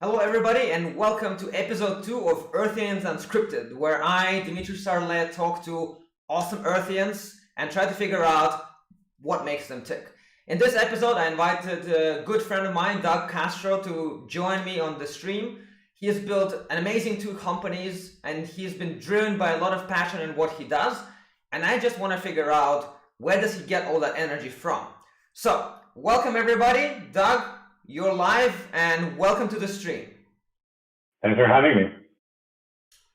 Hello, everybody, and welcome to episode 2 of Earthians Unscripted, where I, Dimitri Sarlet, talk to awesome Earthians and try to figure out what makes them tick. In this episode, I invited a good friend of mine, Doug Castro, to join me on the stream. He has built an amazing 2 companies, and he's been driven by a lot of passion in what he does. And I just want to figure out, where does he get all that energy from? So, welcome everybody. Doug, you're live, and welcome to the stream. Thanks for having me.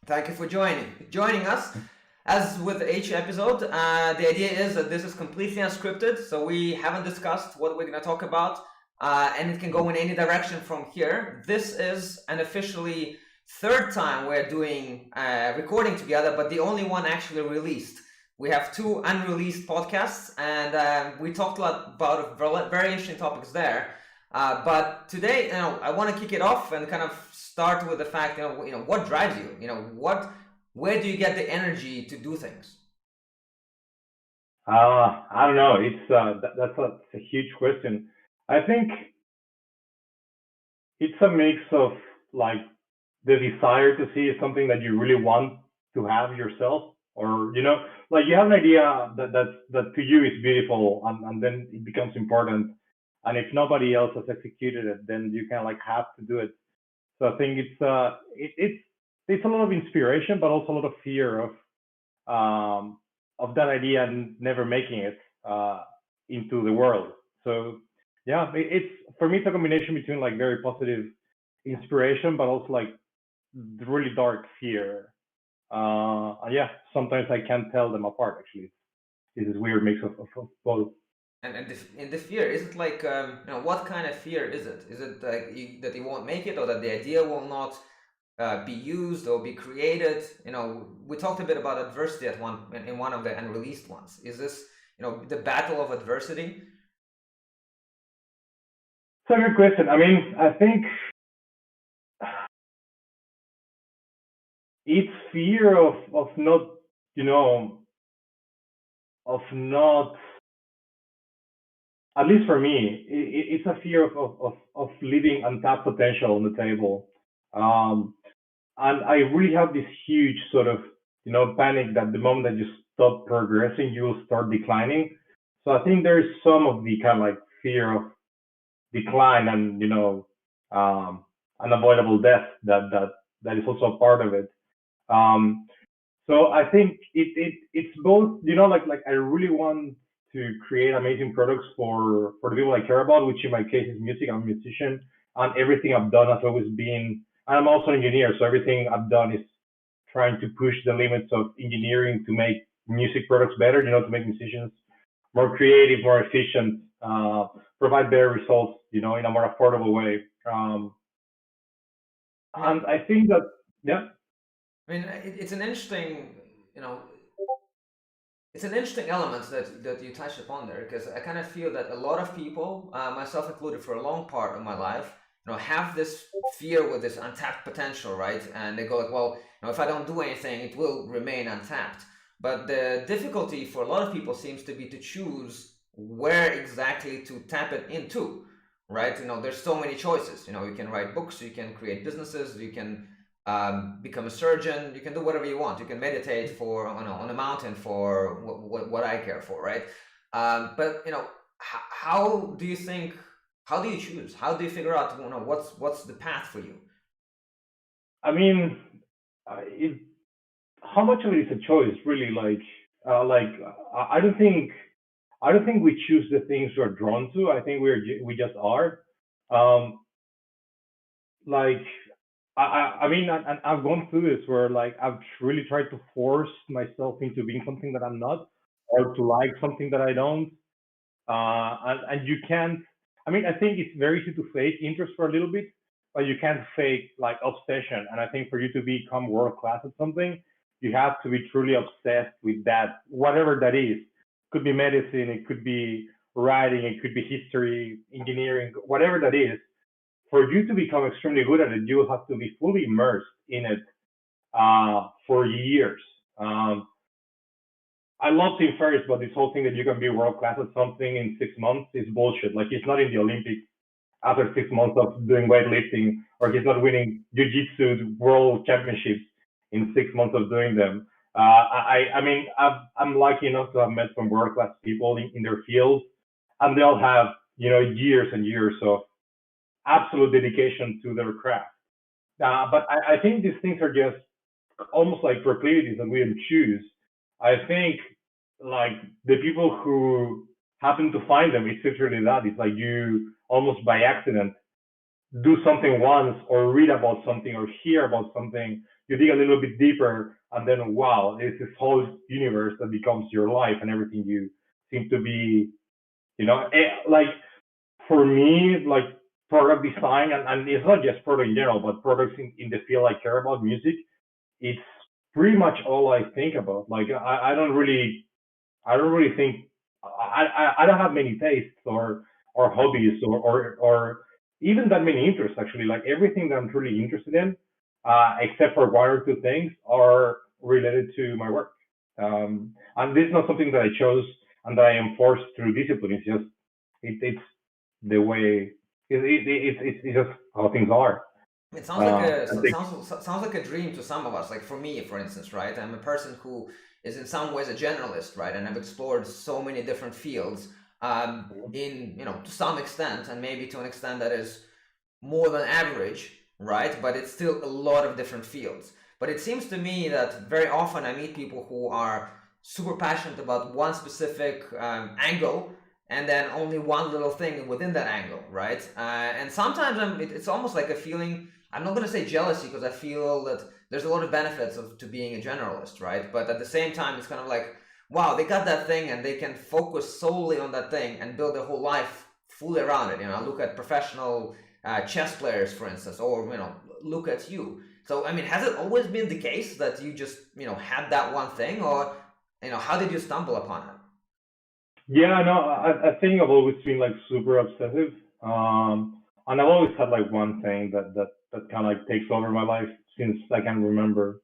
Thank you for joining us. As with each episode, the idea is that this is completely unscripted, so we haven't discussed what we're going to talk about, and it can go in any direction from here. This is an officially third time we're doing recording together, but the only one actually released. We have 2 unreleased podcasts, and we talked a lot about very interesting topics there. But today, I want to kick it off and kind of start with the fact, what drives you? Where do you get the energy to do things? I don't know. That's a huge question. I think it's a mix of like the desire to see something that you really want to have yourself, or like you have an idea that to you is beautiful, and then it becomes important. And if nobody else has executed it, then you kind of like have to do it. So I think it's a lot of inspiration, but also a lot of fear of that idea and never making it into the world. So yeah, it's for me it's a combination between like very positive inspiration, but also like really dark fear. Yeah, sometimes I can't tell them apart. Actually, it's this weird mix of both. And in the fear, is it like, what kind of fear is it? Is it like that you won't make it, or that the idea will not be used or be created? We talked a bit about adversity in one of the unreleased ones. Is this, the battle of adversity? So good question. I mean, I think it's fear of not, of not. At least for me, it's a fear of leaving untapped potential on the table. And I really have this huge sort of, panic that the moment that you stop progressing, you will start declining. So I think there is some of the kind of like fear of decline and, unavoidable death that is also a part of it. Um, so I think it's both, like I really want to create amazing products for the people I care about, which in my case is music. I'm a musician, and everything I've done has always been. And I'm also an engineer, so everything I've done is trying to push the limits of engineering to make music products better. To make musicians more creative, more efficient, provide better results. In a more affordable way. And I think that yeah. I mean, it's an interesting, it's an interesting element that you touched upon there, because I kind of feel that a lot of people, myself included, for a long part of my life, have this fear with this untapped potential, right? And they go like, well, if I don't do anything, it will remain untapped. But the difficulty for a lot of people seems to be to choose where exactly to tap it into, right? There's so many choices. You can write books, you can create businesses, you can become a surgeon, you can do whatever you want, you can meditate for on a mountain for what I care for, right? But how do you think, how do you choose, how do you figure out what's the path for you? I mean, how much of it is a choice, really? I don't think we choose the things we're drawn to. I think we just are. Um, like I mean, and I've gone through this where like I've really tried to force myself into being something that I'm not, or to like something that I don't. And you can't. I mean, I think it's very easy to fake interest for a little bit, but you can't fake like obsession. And I think for you to become world class at something, you have to be truly obsessed with that, whatever that is. Could be medicine, it could be writing, it could be history, engineering, whatever that is. For you to become extremely good at it, you have to be fully immersed in it for years. I love Tim Ferriss, but this whole thing that you can be world class at something in 6 months is bullshit. Like he's not in the Olympics, after 6 months of doing weightlifting, or he's not winning jiu-jitsu world championships in 6 months of doing them. I mean, I'm lucky enough to have met some world-class people in their fields, and they all have, years and years of absolute dedication to their craft. But I think these things are just almost like proclivities that we didn't choose. I think like the people who happen to find them, it's literally that. It's like you almost by accident do something once or read about something or hear about something, you dig a little bit deeper, and then wow, it's this whole universe that becomes your life and everything you seem to be, like for me, like product design, and it's not just product in general, but products in the field I care about, music, it's pretty much all I think about. Like I don't really think I don't have many tastes or hobbies or even that many interests actually. Like everything that I'm truly interested in, except for one or two things, are related to my work. And this is not something that I chose and that I am forced through discipline. It's just it's the way it's just how things are. It sounds like a I think sounds like a dream to some of us. Like for me, for instance, right? I'm a person who is in some ways a generalist, right? And I've explored so many different fields, in to some extent, and maybe to an extent that is more than average, right? But it's still a lot of different fields. But it seems to me that very often I meet people who are super passionate about one specific angle, and then only one little thing within that angle, right? And sometimes it's almost like a feeling. I'm not going to say jealousy because I feel that there's a lot of benefits to being a generalist, right? But at the same time, it's kind of like, wow, they got that thing and they can focus solely on that thing and build their whole life fully around it. I look at professional chess players, for instance, or look at you. So I mean, has it always been the case that you just had that one thing, or how did you stumble upon it? yeah, no, I think I've always been like super obsessive. And I've always had like one thing that kind of like takes over my life since I can remember.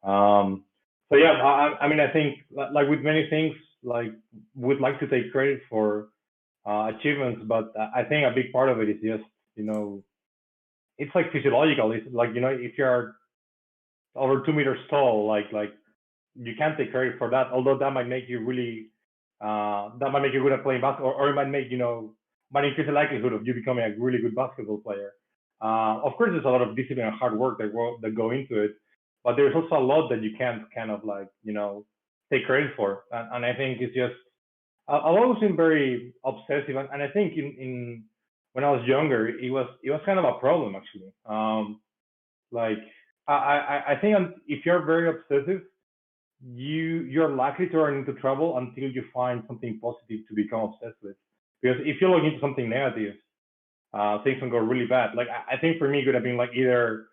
Um, so yeah, I mean, I think like with many things, like would like to take credit for achievements, but I think a big part of it is just you know it's like physiological. It's like if you're over 2 meters tall, like you can't take credit for that. Although that might make you really that might make you good at playing basketball, or it might make might increase the likelihood of you becoming a really good basketball player. Of course, there's a lot of discipline and hard work that go into it, but there's also a lot that you can't kind of like take credit for. And I think it's just I've always been very obsessive, and I think in when I was younger, it was kind of a problem actually. Like I think if you're very obsessive, you're likely to run into trouble until you find something positive to become obsessed with. Because if you look into something negative, things can go really bad. Like I think for me, it could have been like either,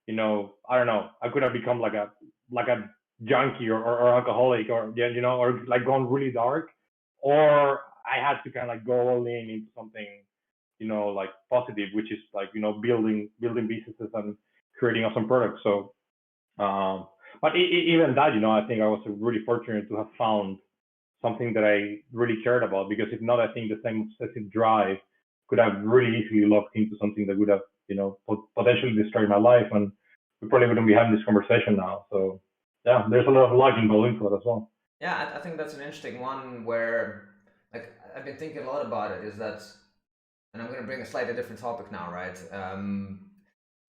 I don't know, I could have become like a junkie or alcoholic or yeah, or like gone really dark, or I had to kind of like go all in into something, like positive, which is like building businesses and creating awesome products. So but even that, I think I was really fortunate to have found something that I really cared about. Because if not, I think the same obsessive drive could have really easily locked into something that would have, potentially destroyed my life, and we probably wouldn't be having this conversation now. So yeah, there's a lot of luck involved into it as well. Yeah, I think that's an interesting one where, like, I've been thinking a lot about it. Is that, and I'm going to bring a slightly different topic now, right?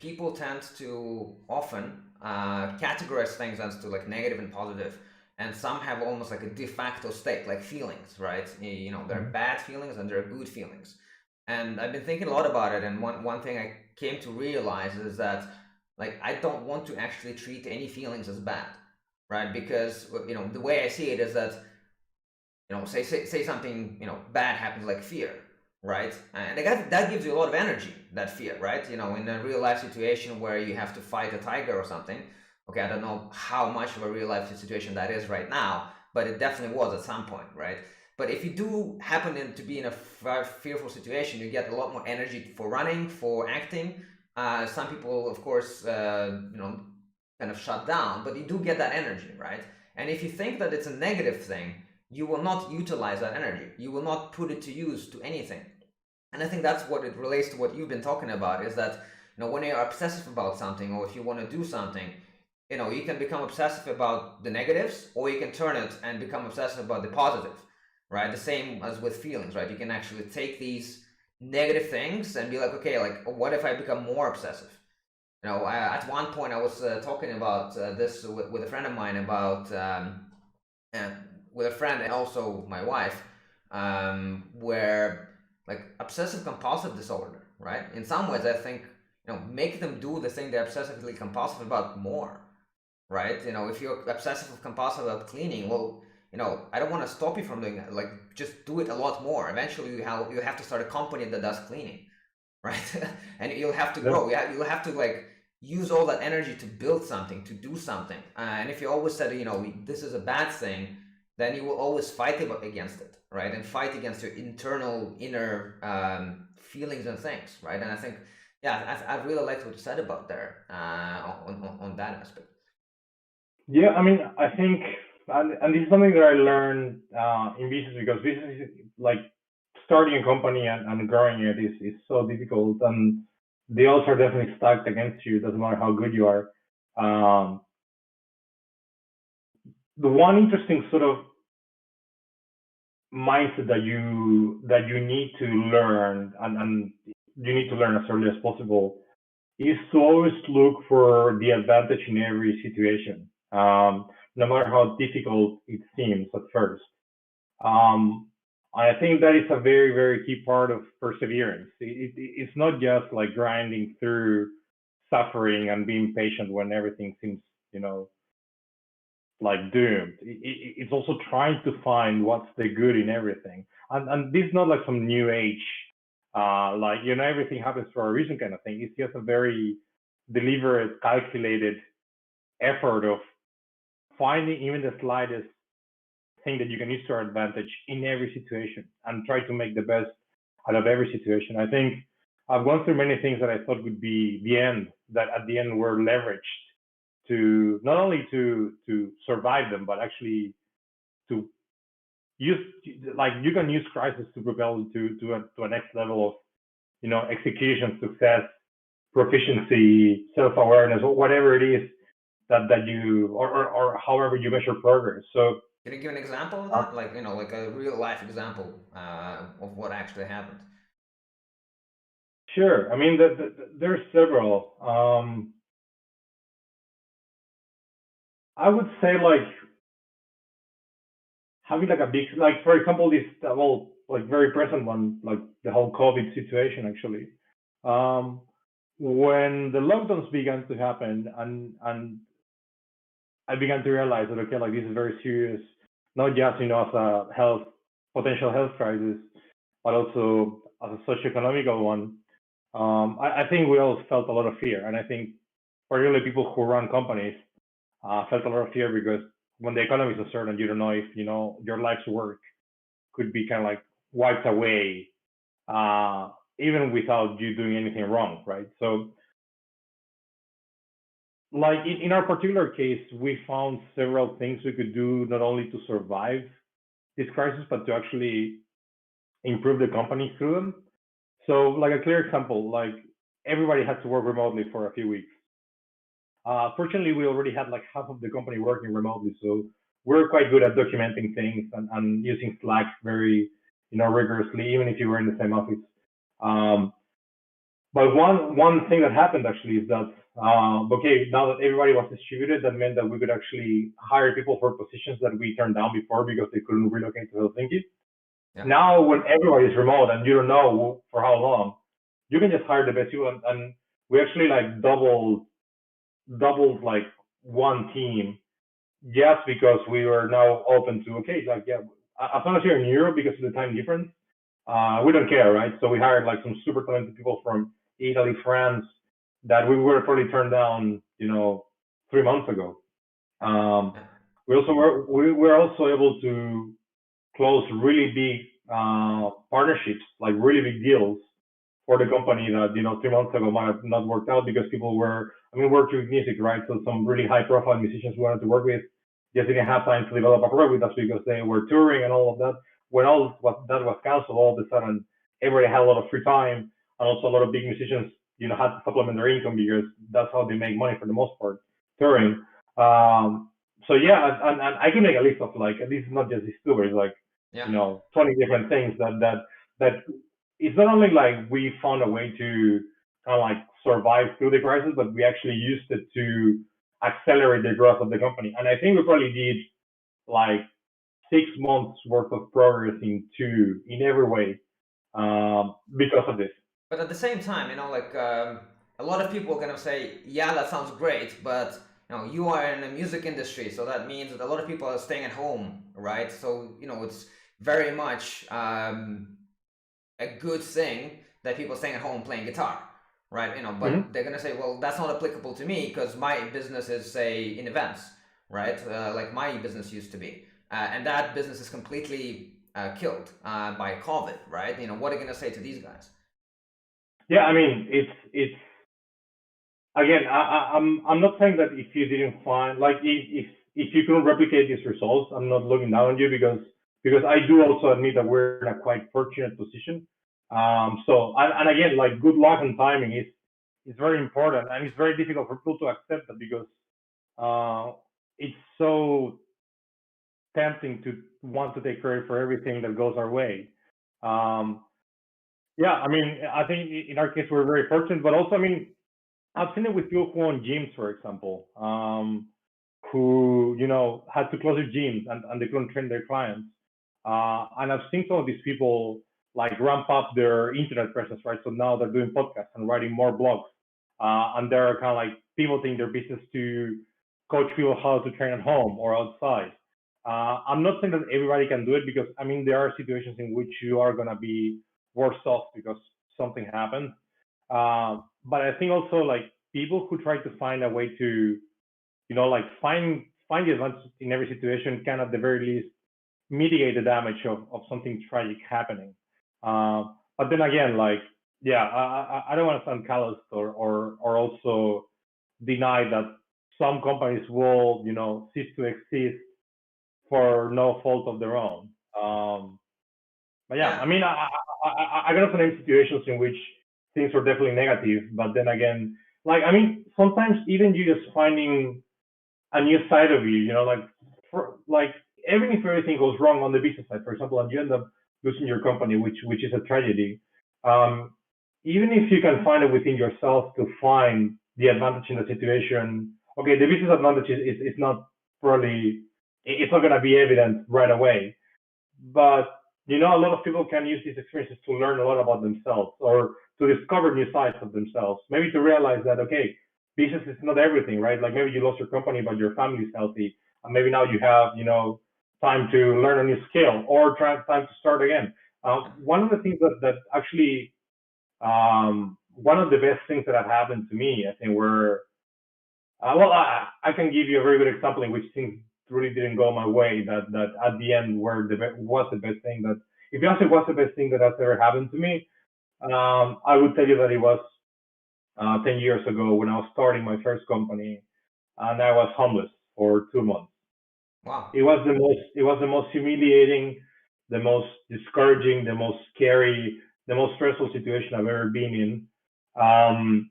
People tend to often categorize things as to like negative and positive, and some have almost like a de facto state, like feelings, right? There are Mhm. bad feelings and there are good feelings, and I've been thinking a lot about it. And one thing I came to realize is that, like, I don't want to actually treat any feelings as bad, right? Because the way I see it is that say something bad happens, like fear, right? And that gives you a lot of energy, that fear, right? In a real life situation where you have to fight a tiger or something. Okay, I don't know how much of a real life situation that is right now, but it definitely was at some point, right? But if you do happen to be in a fearful situation, you get a lot more energy for running, for acting. Some people, of course, kind of shut down, but you do get that energy, right? And if you think that it's a negative thing, you will not utilize that energy. You will not put it to use to anything. And I think that's what it relates to what you've been talking about, is that, when you're obsessive about something, or if you want to do something, you can become obsessive about the negatives, or you can turn it and become obsessive about the positive, right? The same as with feelings, right? You can actually take these negative things and be like, okay, like, what if I become more obsessive? At one point I was talking about this with a friend of mine, about and with a friend and also my wife, where, like, obsessive compulsive disorder, right? In some ways, I think, make them do the thing they're obsessively compulsive about more, right? If you're obsessive compulsive about cleaning, well, I don't want to stop you from doing that. Like, just do it a lot more. Eventually, you have to start a company that does cleaning, right? And you'll have to grow. You'll have to, like, use all that energy to build something, to do something. And if you always said, this is a bad thing, then you will always fight against it, right? And fight against your inner feelings and things, right? And I think, yeah, I really liked what you said about there, on that aspect. Yeah, I mean, I think, and this is something that I learned in business, because business is like starting a company and growing it is so difficult, and the odds are definitely stacked against you. It doesn't matter how good you are. Um, the one interesting sort of mindset that you need to learn, and you need to learn as early as possible, is to always look for the advantage in every situation, no matter how difficult it seems at first. Um, I think that is a very, very key part of perseverance. It's not just like grinding through suffering and being patient when everything seems, you know, like doomed. It's also trying to find what's the good in everything. And this is not like some new age, like, everything happens for a reason kind of thing. It's just a very deliberate, calculated effort of finding even the slightest thing that you can use to our advantage in every situation, and try to make the best out of every situation. I think I've gone through many things that I thought would be the end, that at the end were leveraged to not only to survive them, but actually to use, like, you can use crisis to propel to a next level of, execution, success, proficiency, self-awareness, or whatever it is that you, or however you measure progress. So Can you give an example of uh, that? Like, like a real life example of what actually happened? sure. I mean, there's several. I would say, like, having like a big, like, for example, this, well, like, very present one, like the whole COVID situation actually. Um, when the lockdowns began to happen, and I began to realize that, okay, like, this is very serious, not just, as a potential health crisis, but also as a socioeconomical one. I think we all felt a lot of fear, and I think particularly people who run companies felt a lot of fear, because when the economy is uncertain, you don't know if, your life's work could be kind of like wiped away, uh, even without you doing anything wrong, right? So, like, in our particular case, we found several things we could do, not only to survive this crisis, but to actually improve the company through them. So, like, a clear example, like, everybody had to work remotely for a few weeks. Fortunately, we already had like half of the company working remotely, so we're quite good at documenting things, and using Slack very, rigorously, even if you were in the same office. Um, but one thing that happened actually is that, okay, now that everybody was distributed, that meant that we could actually hire people for positions that we turned down before because they couldn't relocate to Helsinki. Yeah. Now, when everybody's remote and you don't know for how long, you can just hire the best people, and we actually like doubled like one team, just because we were now open to, okay, like, yeah, as long as you're in Europe, because of the time difference, we don't care, right? So we hired like some super talented people from Italy, France, that we were probably turned down, 3 months ago. Um, Yeah. we were also able to close really big partnerships, like really big deals for the company that, 3 months ago might have not worked out, because people were, I mean, worked with music, right? So some really high profile musicians we wanted to work with just didn't have time to develop a program with us because they were touring and all of that. When all what that was canceled, all of a sudden everybody had a lot of free time, and also a lot of big musicians, had to supplement their income because that's how they make money for the most part, touring. So yeah, and I can make a list of like, at least not just these two, but it's like, Yeah. 20 different things that it's not only like we found a way to kind of like survive through the crisis, but we actually used it to accelerate the growth of the company. And I think we probably did like 6 months worth of progress in every way, because of this. But at the same time, like a lot of people are gonna say, "Yeah, that sounds great," but you are in the music industry, so that means that a lot of people are staying at home, right? So it's very much a good thing that people are staying at home playing guitar, right? Hmm. But they're gonna say, "Well, that's not applicable to me because my business is, say, in events, right? Like my business used to be, and that business is completely killed by COVID, right? What are you gonna say to these guys?" Yeah, I mean, it's again, I'm not saying that if you didn't find like if you couldn't replicate these results, I'm not looking down on you because I do also admit that we're in a quite fortunate position. So and again, like good luck and timing is very important, and it's very difficult for people to accept that because uh, it's so tempting to want to take credit for everything that goes our way. Um, yeah, I mean, I think in our case we're very fortunate, but also, I mean, I've seen it with people who own gyms, for example, who had to close their gyms and they couldn't train their clients. And I've seen some of these people like ramp up their internet presence, right? So now they're doing podcasts and writing more blogs, and they're kind of like pivoting their business to coach people how to train at home or outside. I'm not saying that everybody can do it because I mean there are situations in which you are gonna be worse off because something happened. But I think also like people who try to find a way to, like find the advantage in every situation can at the very least mitigate the damage of something tragic happening. But then again, like, yeah, I don't want to sound callous or also deny that some companies will, cease to exist for no fault of their own. But yeah, I Yeah. mean, I got name situations in which things were definitely negative, but then again, like, I mean, sometimes even you just finding a new side of you, like, like, even if everything goes wrong on the business side, for example, and you end up losing your company, which is a tragedy, um, even if you can find it within yourself to find the advantage in the situation, okay, the business advantage is not probably, it's not going to be evident right away, but a lot of people can use these experiences to learn a lot about themselves or to discover new sides of themselves. Maybe to realize that okay, business is not everything, right? Like maybe you lost your company, but your family is healthy, and maybe now you have time to learn a new skill or time to start again. One of the things that actually one of the best things that have happened to me, I think, were well, I can give you a very good example in which things really didn't go my way. That at the end were was the best thing that. If you ask me what's the best thing that has ever happened to me, I would tell you that it was 10 years ago when I was starting my first company, and I was homeless for 2 months. Wow. It was the most humiliating, the most discouraging, the most scary, the most stressful situation I've ever been in. Um,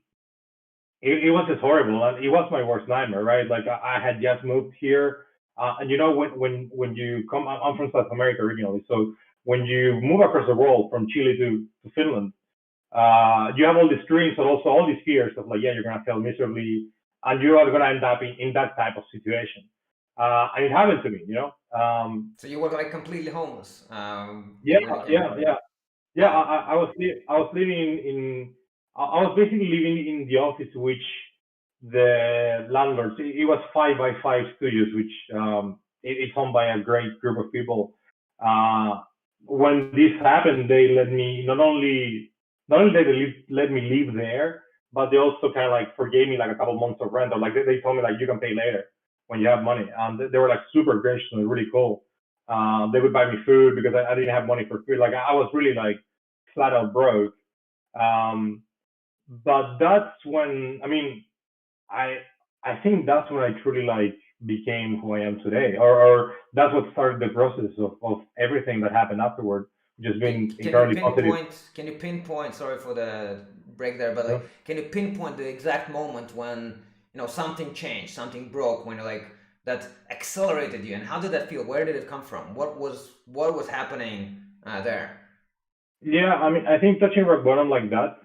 it was just horrible, and it was my worst nightmare, right? Like I had just moved here, and when you come, I'm from South America originally, so when you move across the world from Chile to Finland, you have all these dreams, but also all these fears of like, yeah, you're gonna fail miserably, and you are gonna end up in that type of situation. And it happened to me. So you were like completely homeless Yeah, when you came yeah, over. yeah. Yeah, Wow. I was living I was basically living in the office which the landlords, it was 5 by 5 studios, which it's owned by a great group of people. Uh, when this happened, they let me not only did let me live there, but they also kind of like forgave me like a couple months of rent, or like they told me like you can pay later when you have money, and they were like super gracious and really cool. They would buy me food because I didn't have money for food. Like I was really like flat out broke. Um, but that's when I I think that's when I truly like became who I am today, or that's what started the process of everything that happened afterward. just Can, been can you incredibly positive. pinpoint? Can you pinpoint? Sorry for the break there, but You like, know? can you pinpoint the exact moment when something changed, something broke, when you're like that accelerated you, and how did that feel? Where did it come from? What was happening there? Yeah, I mean, I think touching rock bottom like that,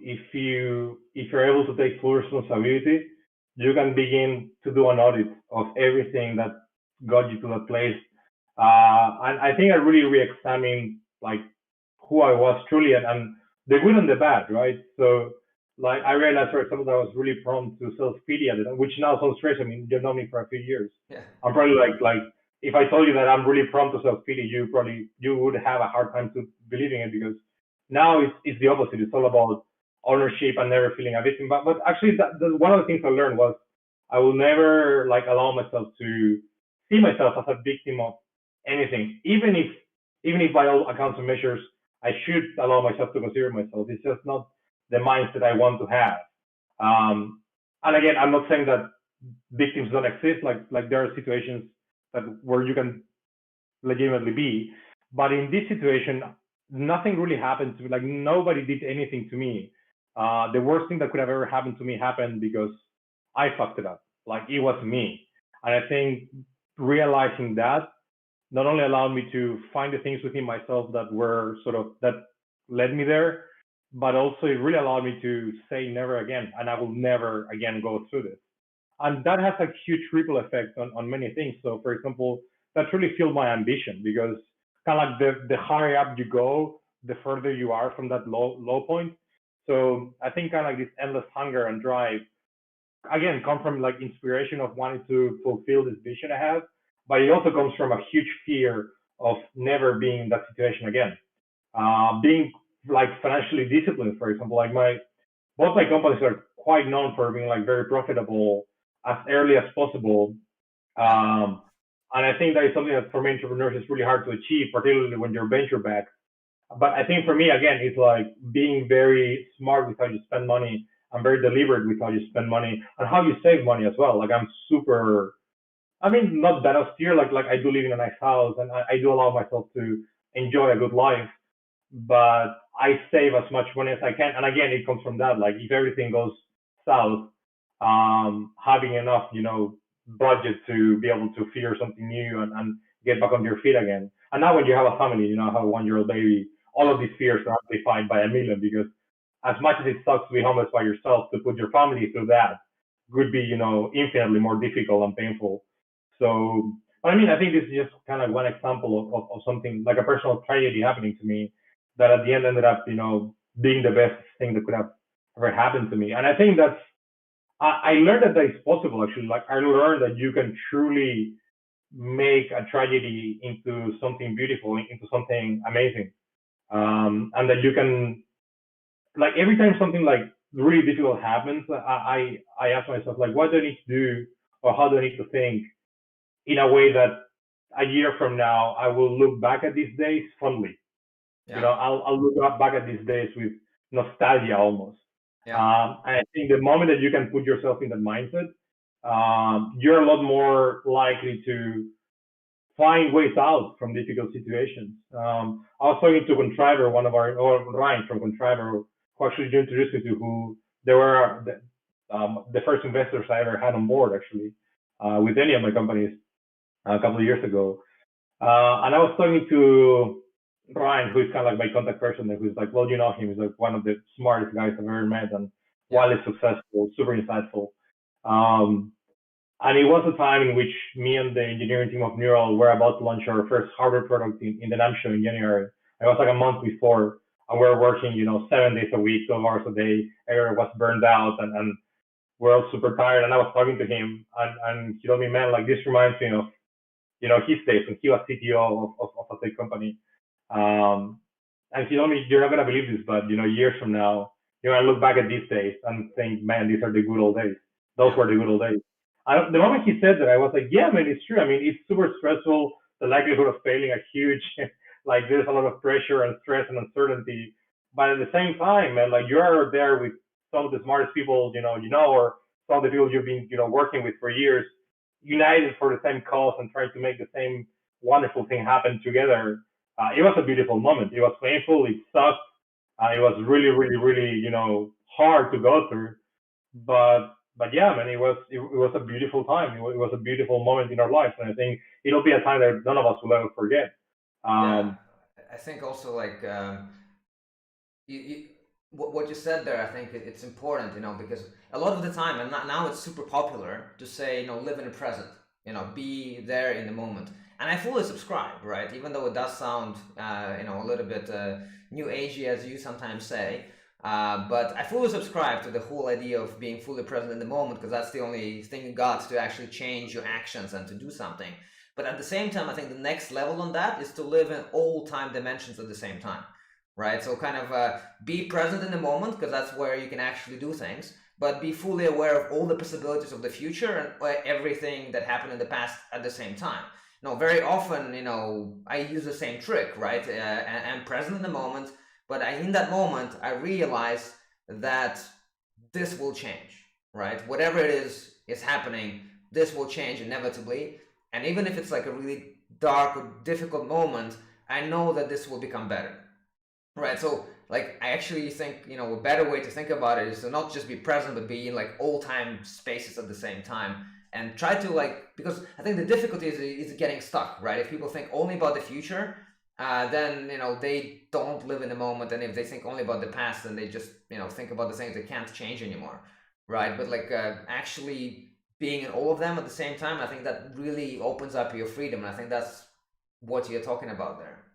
if you're able to take full responsibility, you can begin to do an audit of everything that got you to that place. And I think I really re-examined like who I was truly, and the good and the bad, right? So like I realized, for example, that I was really prone to self-pity at the time, which now sounds strange. I mean, you've known me for a few years. Yeah, I'm probably like if I told you that I'm really prone to self-pity, you would have a hard time to believing it, because now it's the opposite. It's all about ownership and never feeling a victim. But actually, one of the things I learned was I will never like allow myself to see myself as a victim of anything, even if by all accounts and measures I should allow myself to consider myself. It's just not the mindset I want to have. And again, I'm not saying that victims don't exist. Like there are situations that where you can legitimately be, but in this situation, nothing really happened to me. Like nobody did anything to me. The worst thing that could have ever happened to me happened because I fucked it up. Like it was me, and I think realizing that not only allowed me to find the things within myself that were sort of that led me there, but also it really allowed me to say never again, and I will never again go through this. And that has a huge ripple effect on many things. So, for example, that really fueled my ambition, because kind of like the higher up you go, the further you are from that low point. So I think kind of like this endless hunger and drive again come from like inspiration of wanting to fulfill this vision I have, but it also comes from a huge fear of never being in that situation again. Being like financially disciplined, for example, like both my companies are quite known for being like very profitable as early as possible. yeah, And I think that is something that for many entrepreneurs is really hard to achieve, particularly when you're venture backed. But I think for me, again, it's like being very smart with how you spend money and very deliberate with how you spend money and how you save money as well. Like I'm super, I mean, not that austere. Like I do live in a nice house, and I do allow myself to enjoy a good life, but I save as much money as I can. And again, it comes from that. Like if everything goes south, having enough, budget to be able to figure something new and get back on your feet again. And now when you have a family, have a 1 year old baby, all yeah, of these fears are amplified by a million, because as much as it sucks to be homeless by yourself, to put your family through that would be, infinitely more difficult and painful. So, I mean, I think this is just kind of one example of something like a personal tragedy happening to me that at the end ended up, being the best thing that could have ever happened to me. And I think I learned that is possible actually. Like I learned that you can truly make a tragedy into something beautiful, into something amazing. And that you can, like every time something like really difficult happens, I ask myself like, what do I need to do, or how do I need to think in a way that a year from now I will look back at these days fondly. yeah, I'll look back at these days with nostalgia almost. yeah, And I think the moment that you can put yourself in that mindset, you're a lot more likely to find ways out from difficult situations. I was talking to Contriver, or Ryan from Contriver, who actually introduced me to who they were the first investors I ever had on board actually with any of my companies a couple of years ago. And I was talking to Ryan, who is kind of like my contact person, and who's like, well, you know him. He's like one of the smartest guys I've ever met, and yeah, wildly successful, super insightful. Um, and it was a time in which me and the engineering team of Neural were about to launch our first hardware product in the NAM show in January. It was like a month before, and we were working, 7 days a week, 12 hours a day. Everyone was burned out, and we're all super tired. And I was talking to him, and he told me, man, like this reminds me of his days when he was CTO of a tech company. Um, and he told me, you're not gonna believe this, but years from now, you're gonna look back at these days and think, man, these are the good old days. Those yeah, were the good old days. The moment he said that, I was like, yeah, man, it's true. I mean, it's super stressful. The likelihood of failing are huge. Like there's a lot of pressure and stress and uncertainty. But at the same time, man, like you're there with some of the smartest people, or some of the people you've been, working with for years, united for the same cause and trying to make the same wonderful thing happen together. it was a beautiful moment. It was painful. It sucked. It was really, really, really, hard to go through. But yeah, man, it was a beautiful time. It was a beautiful moment in our lives, and I think it'll be a time that none of us will ever forget. Yeah, Um, I think also like you what you said there, I think it's important, because a lot of the time, and now it's super popular to say, live in the present, be there in the moment, and I fully subscribe, right? Even though it does sound, a little bit new agey, as you sometimes say, but I fully subscribe to the whole idea of being fully present in the moment, because that's the only thing you got to actually change your actions and to do something. But at the same time, I think the next level on that is to live in all time dimensions at the same time, right? So kind of be present in the moment, because that's where you can actually do things, but be fully aware of all the possibilities of the future and everything that happened in the past at the same time. Very often, I use the same trick, right? I'm present in the moment, but in that moment, I realize that this will change, right? Whatever it is happening, this will change inevitably. And even if it's like a really dark or difficult moment, I know that this will become better. Right. So like I actually think, a better way to think about it is to not just be present, but be in like all time spaces at the same time. And try to like, because I think the difficulty is getting stuck, right? If people think only about the future, then they don't live in the moment. And if they think only about the past, then they just think about the things that can't change anymore, right? But like actually being in all of them at the same time, I think that really opens up your freedom. And I think that's what you're talking about there.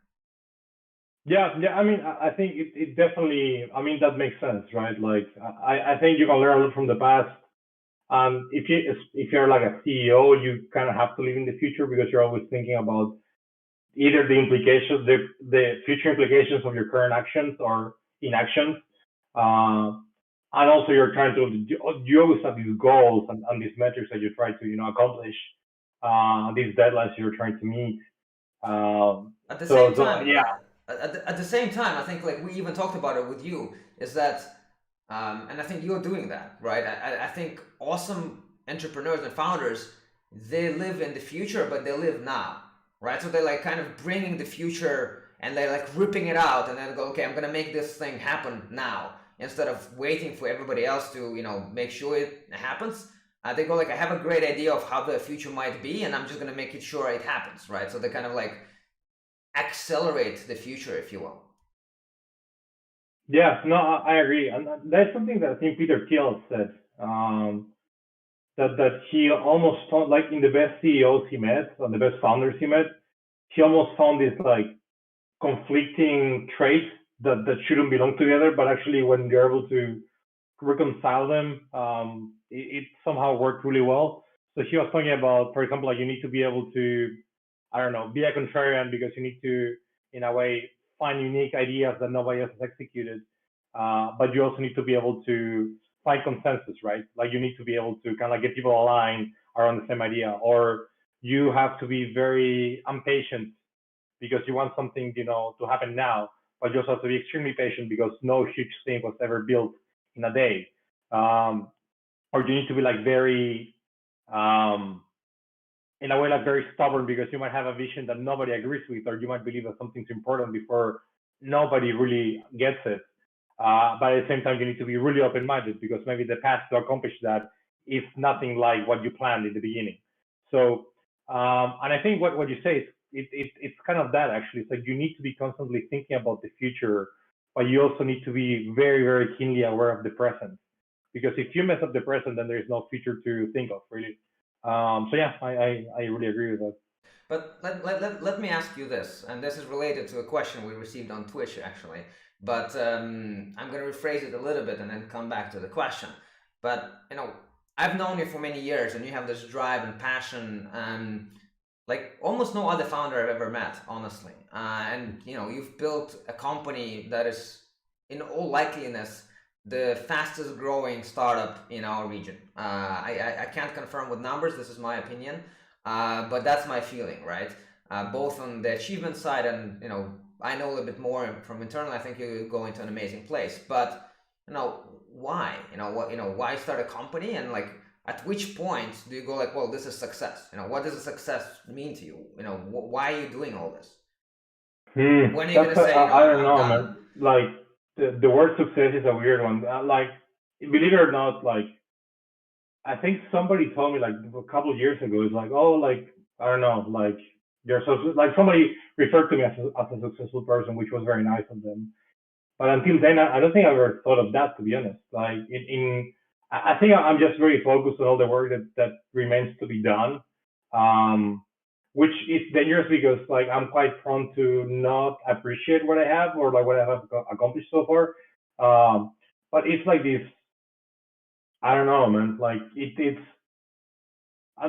yeah, yeah. I mean, I think it definitely. I mean, that makes sense, right? Like, I think you can learn a lot from the past. If you're like a CEO, you kind of have to live in the future because you're always thinking about either the future implications of your current actions or inactions. Uh, and also you're trying to, you always have these goals and these metrics that you try to, accomplish, these deadlines you're trying to meet. At the same So time, yeah, at the same time, I think like we even talked about it with you, is that, and I think you're doing that, right? I think awesome entrepreneurs and founders, they live in the future, but they live now, right? So they're like kind of bringing the future and they're like ripping it out and then go, okay, I'm gonna make this thing happen now instead of waiting for everybody else to, make sure it happens. They go like, I have a great idea of how the future might be, and I'm just gonna make it sure it happens, right? So they kind of like accelerate the future, if you will. yeah, no, I agree. And that's something that I think Peter Thiel said, that he almost found, like in the best CEOs he met, and the best founders he met, he almost found this like conflicting traits that shouldn't belong together, but actually when you're able to reconcile them, it somehow worked really well. So he was talking about, for example, like you need to be able to, I don't know, be a contrarian because you need to, in a way, find unique ideas that nobody else has executed. But you also need to be able to find consensus, right? Like you need to be able to kind of get people aligned around the same idea, or you have to be very impatient because you want something, to happen now, but you also have to be extremely patient because no huge thing was ever built in a day. Um, or you need to be like very, um, in a way, like very stubborn because you might have a vision that nobody agrees with, or you might believe that something's important before nobody really gets it. But at the same time, you need to be really open-minded because maybe the path to accomplish that is nothing like what you planned in the beginning. So, and I think what you say is it's kind of that actually. It's like you need to be constantly thinking about the future, but you also need to be very, very keenly aware of the present. Because if you mess up the present, then there is no future to think of, really. So yeah, I really agree with that. But let me ask you this, and this is related to a question we received on Twitch actually. But I'm going to rephrase it a little bit and then come back to the question. But I've known you for many years, and you have this drive and passion, like almost no other founder I've ever met, honestly. And you've built a company that is, in all likeliness, the fastest growing startup in our region. I can't confirm with numbers. This is my opinion. But that's my feeling, right? Both on the achievement side and, I know a little bit more from internal. I think you go into an amazing place. But, why? Why start a company? And like, at which point do you go like, well, this is success? What does a success mean to you? Why are you doing all this? When are you That's gonna say, I don't I'm know, done? man. Like the word success is a weird one. Like believe it or not, like I think somebody told me like a couple of years ago. It's like, oh, like I don't know, like you're so like somebody referred to me as a successful person, which was very nice of them. But until then, I don't think I ever thought of that, to be honest. Like I think I'm just very focused on all the work that remains to be done, um, which is dangerous because like I'm quite prone to not appreciate what I have or like what I have accomplished so far. But it's like this. I don't know, man. Like it's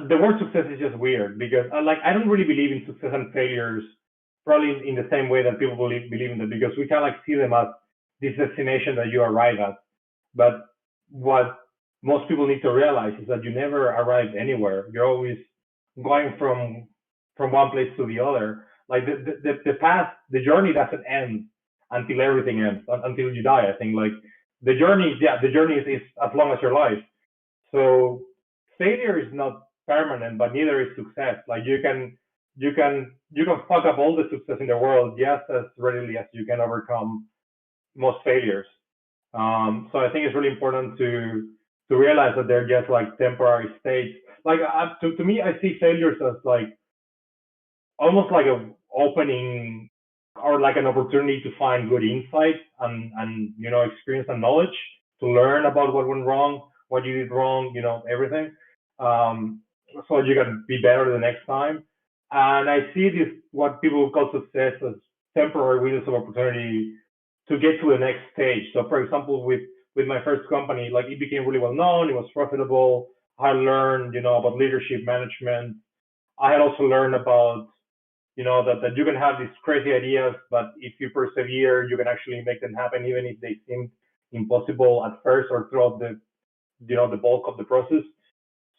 the word success is just weird because like I don't really believe in success and failures probably in the same way that people believe in them because we kind of like see them as this destination that you arrive at. But what most people need to realize is that you never arrive anywhere. You're always going from one place to the other. Like the path, the journey doesn't end until everything ends, until you die. I think like the journey is as long as your life. So failure is not permanent, but neither is success. Like you can fuck up all the success in the world just as readily as you can overcome most failures. So I think it's really important to realize that they're just like temporary states. Like to me, I see failures as like almost like a opening or like an opportunity to find good insight and experience and knowledge to learn about what went wrong, what you did wrong, everything, um, so you can be better the next time. And I see this what people call success as temporary windows of opportunity to get to the next stage. So for example, with my first company, like it became really well known, it was profitable. I learned, about leadership management. I had also learned about that you can have these crazy ideas, but if you persevere, you can actually make them happen, even if they seem impossible at first or throughout the bulk of the process.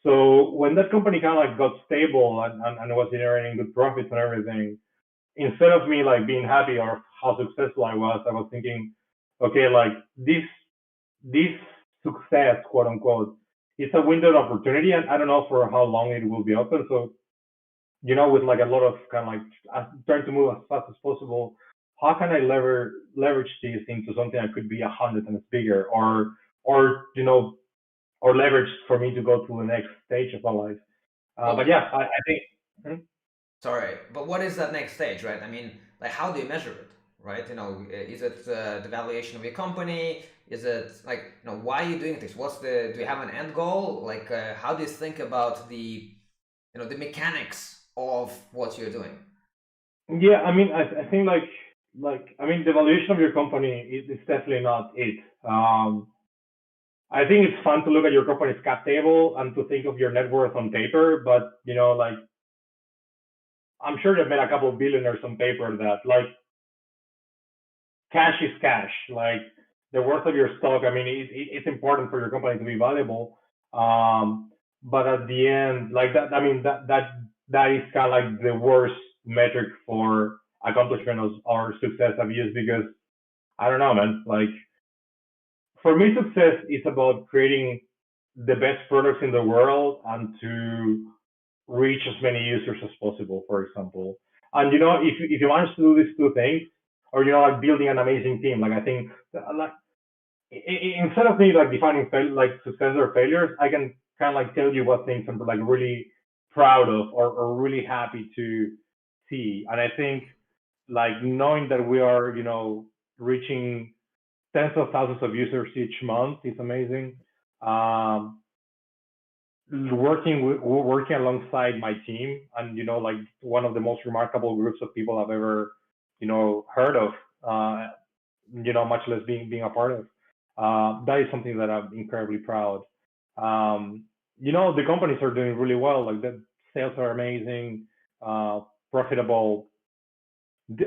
So when that company kind of like got stable and was generating good profits and everything, instead of me like being happy or how successful I was thinking, okay, like this success, quote unquote, it's a window of opportunity, and I don't know for how long it will be open. So with like a lot of kind of like trying to move as fast as possible. How can I leverage this into something that could be 100 times bigger, or or leverage for me to go to the next stage of my life? But But yeah, I think. Hmm? sorry, but what is that next stage, right? I mean, like, how do you measure it, right? Is it the valuation of your company? Is it like, why are you doing this? Do you have an end goal? Like, how do you think about the mechanics of what you're doing? Yeah, I mean, I think I mean, the valuation of your company is definitely not it. I think it's fun to look at your company's cap table and to think of your net worth on paper, but like I'm sure they've made a couple of billionaires on paper that like cash is cash. Like the worth of your stock. I mean, it's important for your company to be valuable. But at the end, like that, I mean, that is kind of like the worst metric for accomplishment or success I've used because I don't know, man. Like for me, success is about creating the best products in the world and to reach as many users as possible, for example. And if you manage to do these two things, or like building an amazing team, like I think, like instead of me like defining like success or failures, I can kind of like tell you what things I'm like really proud of or really happy to see. And I think like knowing that we are, reaching tens of thousands of users each month is amazing. Um, working alongside my team and like one of the most remarkable groups of people I've ever heard of, much less being a part of, that is something that I'm incredibly proud. The companies are doing really well, like the sales are amazing, profitable.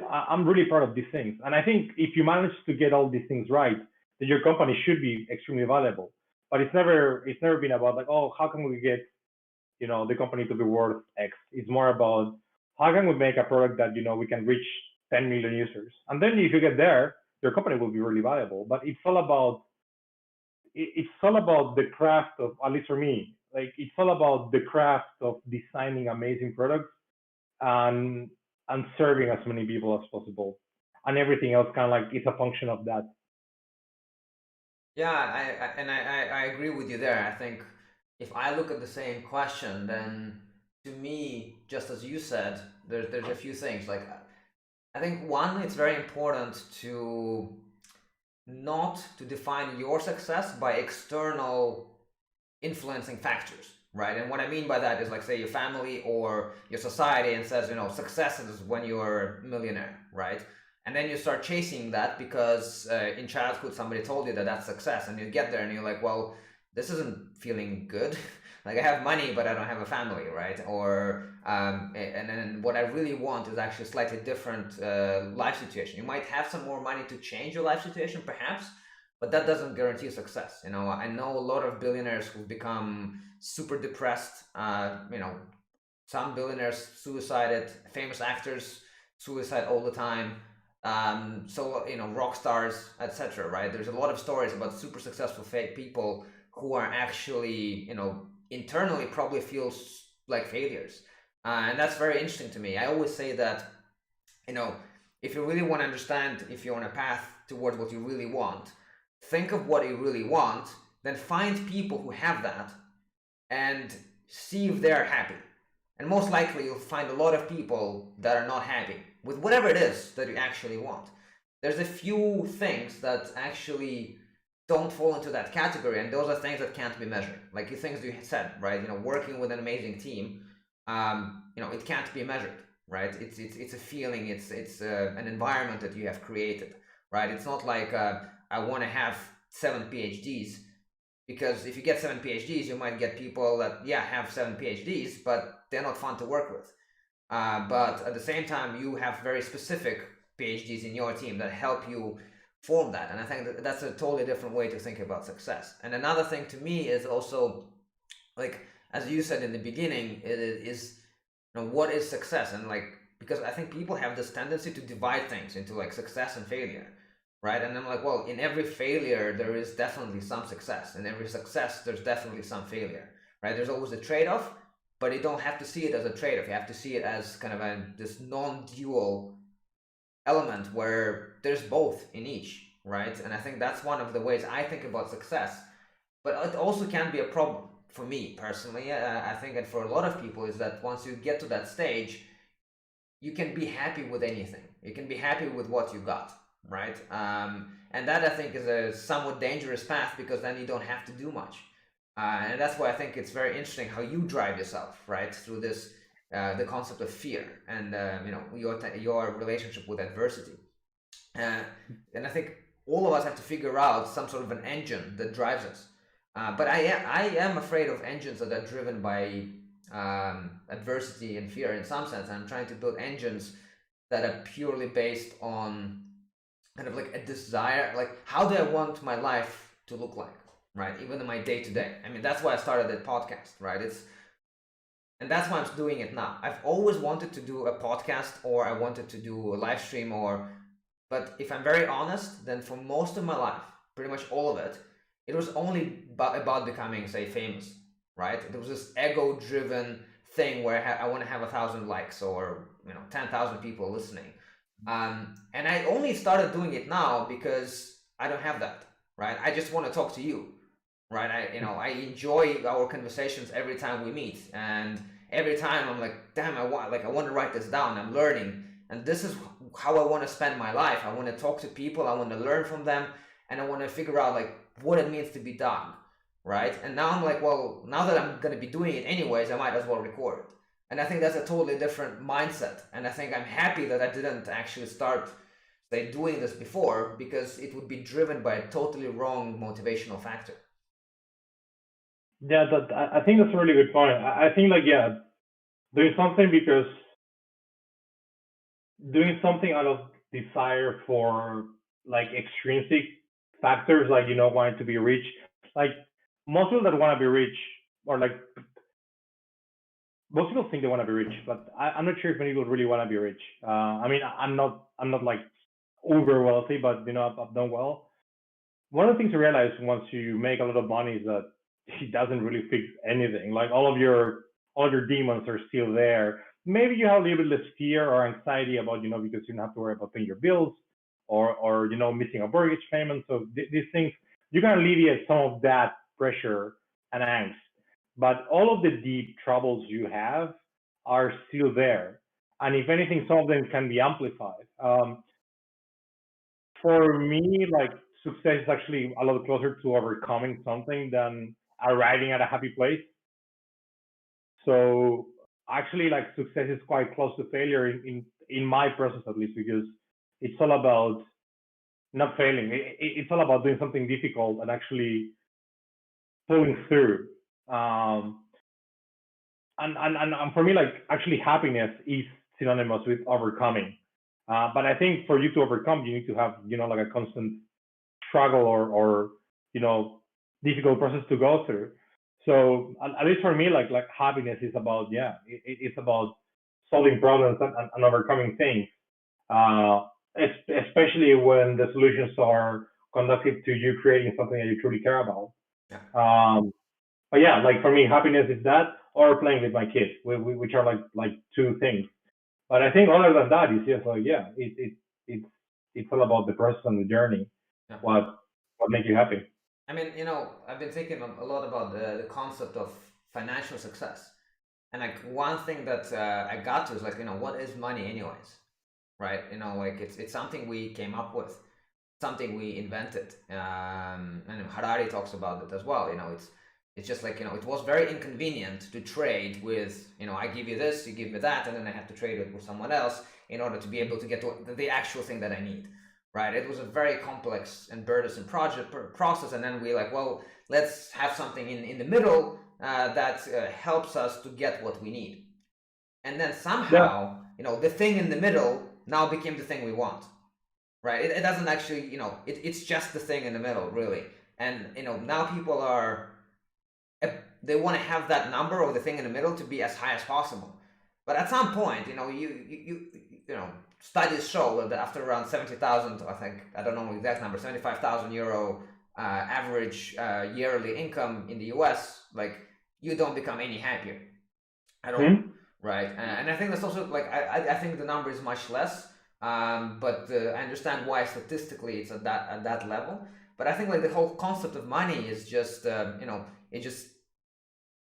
I'm really proud of these things, and I think if you manage to get all these things right, then your company should be extremely valuable. But it's never been about like, oh, how can we get the company to be worth X. It's more about how can we make a product that we can reach 10 million users, and then if you get there, your company will be really valuable. But it's all about the craft of, at least for me, like it's all about the craft of designing amazing products and and serving as many people as possible, and everything else kind of like is a function of that. Yeah, I agree with you there. I think if I look at the same question, then to me, just as you said, there's a few things. Like I think one, it's very important to not to define your success by external influencing factors, right? And what I mean by that is like say your family or your society and says, success is when you're a millionaire, right? And then you start chasing that because in childhood somebody told you that that's success, and you get there and you're like, well, this isn't feeling good. Like I have money, but I don't have a family, right? Or and then what I really want is actually slightly different life situation. You might have some more money to change your life situation, perhaps, but that doesn't guarantee success. I know a lot of billionaires who've become super depressed. Some billionaires suicided, famous actors suicide all the time. So rock stars, etc. Right? There's a lot of stories about super successful fake people who are actually internally probably feels like failures, and that's very interesting to me. I always say that if you really want to understand if you're on a path towards what you really want, think of what you really want, then find people who have that and see if they're happy. And most likely you'll find a lot of people that are not happy with whatever it is that you actually want. There's a few things that actually don't fall into that category, and those are things that can't be measured. Like the things you said, right? Working with an amazing team, it can't be measured, right? It's a feeling, it's an environment that you have created, right? It's not like I want to have 7 PhDs, because if you get 7 PhDs, you might get people that have 7 PhDs, but they're not fun to work with. But at the same time, you have very specific PhDs in your team that help you form that. And I think that's a totally different way to think about success. And another thing to me is also, like, as you said in the beginning, it is, what is success? And like, because I think people have this tendency to divide things into like success and failure, right? And I'm like, well, in every failure, there is definitely some success. In every success, there's definitely some failure, right? There's always a trade-off, but you don't have to see it as a trade-off. You have to see it as kind of this non-dual element where there's both in each, right? And I think that's one of the ways I think about success. But it also can be a problem for me personally. I think, and for a lot of people, is that once you get to that stage, you can be happy with anything. You can be happy with what you got, right? And that I think is a somewhat dangerous path, because then you don't have to do much. And that's why I think it's very interesting how you drive yourself, right, through this the concept of fear and your relationship with adversity. And I think all of us have to figure out some sort of an engine that drives us. But I am afraid of engines that are driven by adversity and fear in some sense. I'm trying to build engines that are purely based on kind of like a desire, like how do I want my life to look like, right? Even in my day to day. I mean, that's why I started that podcast, right? And that's why I'm doing it now. I've always wanted to do a podcast, or I wanted to do a live stream, but if I'm very honest, then for most of my life, pretty much all of it, it was only about becoming, say, famous, right? There was this ego-driven thing where I want to have 1,000 likes or 10,000 people listening. And I only started doing it now because I don't have that, right? I just want to talk to you, right? I enjoy our conversations every time we meet, and every time I'm like, damn, I want to write this down. I'm learning, and this is how I want to spend my life. I want to talk to people. I want to learn from them, and I want to figure out like what it means to be done, right? And now I'm like, well, now that I'm gonna be doing it anyways, I might as well record it. And I think that's a totally different mindset. And I think I'm happy that I didn't actually start doing this before, because it would be driven by a totally wrong motivational factor. Yeah, I think that's a really good point. I think doing something because doing something out of desire for like extrinsic factors, like wanting to be rich. Like most people that want to be rich, or like most people think they want to be rich, but I'm not sure if many people really want to be rich. I mean, I'm not like uber wealthy, but I've done well. One of the things you realize once you make a lot of money is that it doesn't really fix anything. Like all of your demons are still there. maybe you have a little bit less fear or anxiety about, because you don't have to worry about paying your bills or missing a mortgage payment. So these things, you can alleviate some of that pressure and angst. But all of the deep troubles you have are still there. And if anything, some of them can be amplified. For me, like success is actually a lot closer to overcoming something than arriving at a happy place. So actually, like success is quite close to failure in my process at least, because it's all about not failing. It's all about doing something difficult and actually pulling through. Um, and for me, like actually happiness is synonymous with overcoming. But I think for you to overcome, you need to have like a constant struggle or you know difficult process to go through. So at least for me, like happiness is about, it's about solving problems and overcoming things. Uh, Especially when the solutions are conducive to you creating something that you truly care about. Yeah. But yeah, like for me, happiness is that, or playing with my kids, which are like two things. But I think other than that, it's just like, yeah, it's it's all about the process and the journey. Yeah. What makes you happy? I mean, I've been thinking a lot about the concept of financial success. And like one thing that I got to is like, what is money anyways? Right? Like it's something we came up with, something we invented. And Harari talks about it as well. It's just like, it was very inconvenient to trade with, I give you this, you give me that, and then I have to trade it with someone else in order to be able to get to the actual thing that I need. Right? It was a very complex and burdensome process, and then we like, well, let's have something in the middle that helps us to get what we need. And then Yeah. somehow, the thing in the middle now became the thing we want. Right? It doesn't actually, it's just the thing in the middle, really. And now people are, they want to have that number or the thing in the middle to be as high as possible. But at some point, studies show that after around 70,000, I think, I don't know the exact number, 75,000 euro average yearly income in the US, like you don't become any happier at all, right? And I think that's also like, I think the number is much less, but I understand why statistically it's at that level. But I think like the whole concept of money is just, it just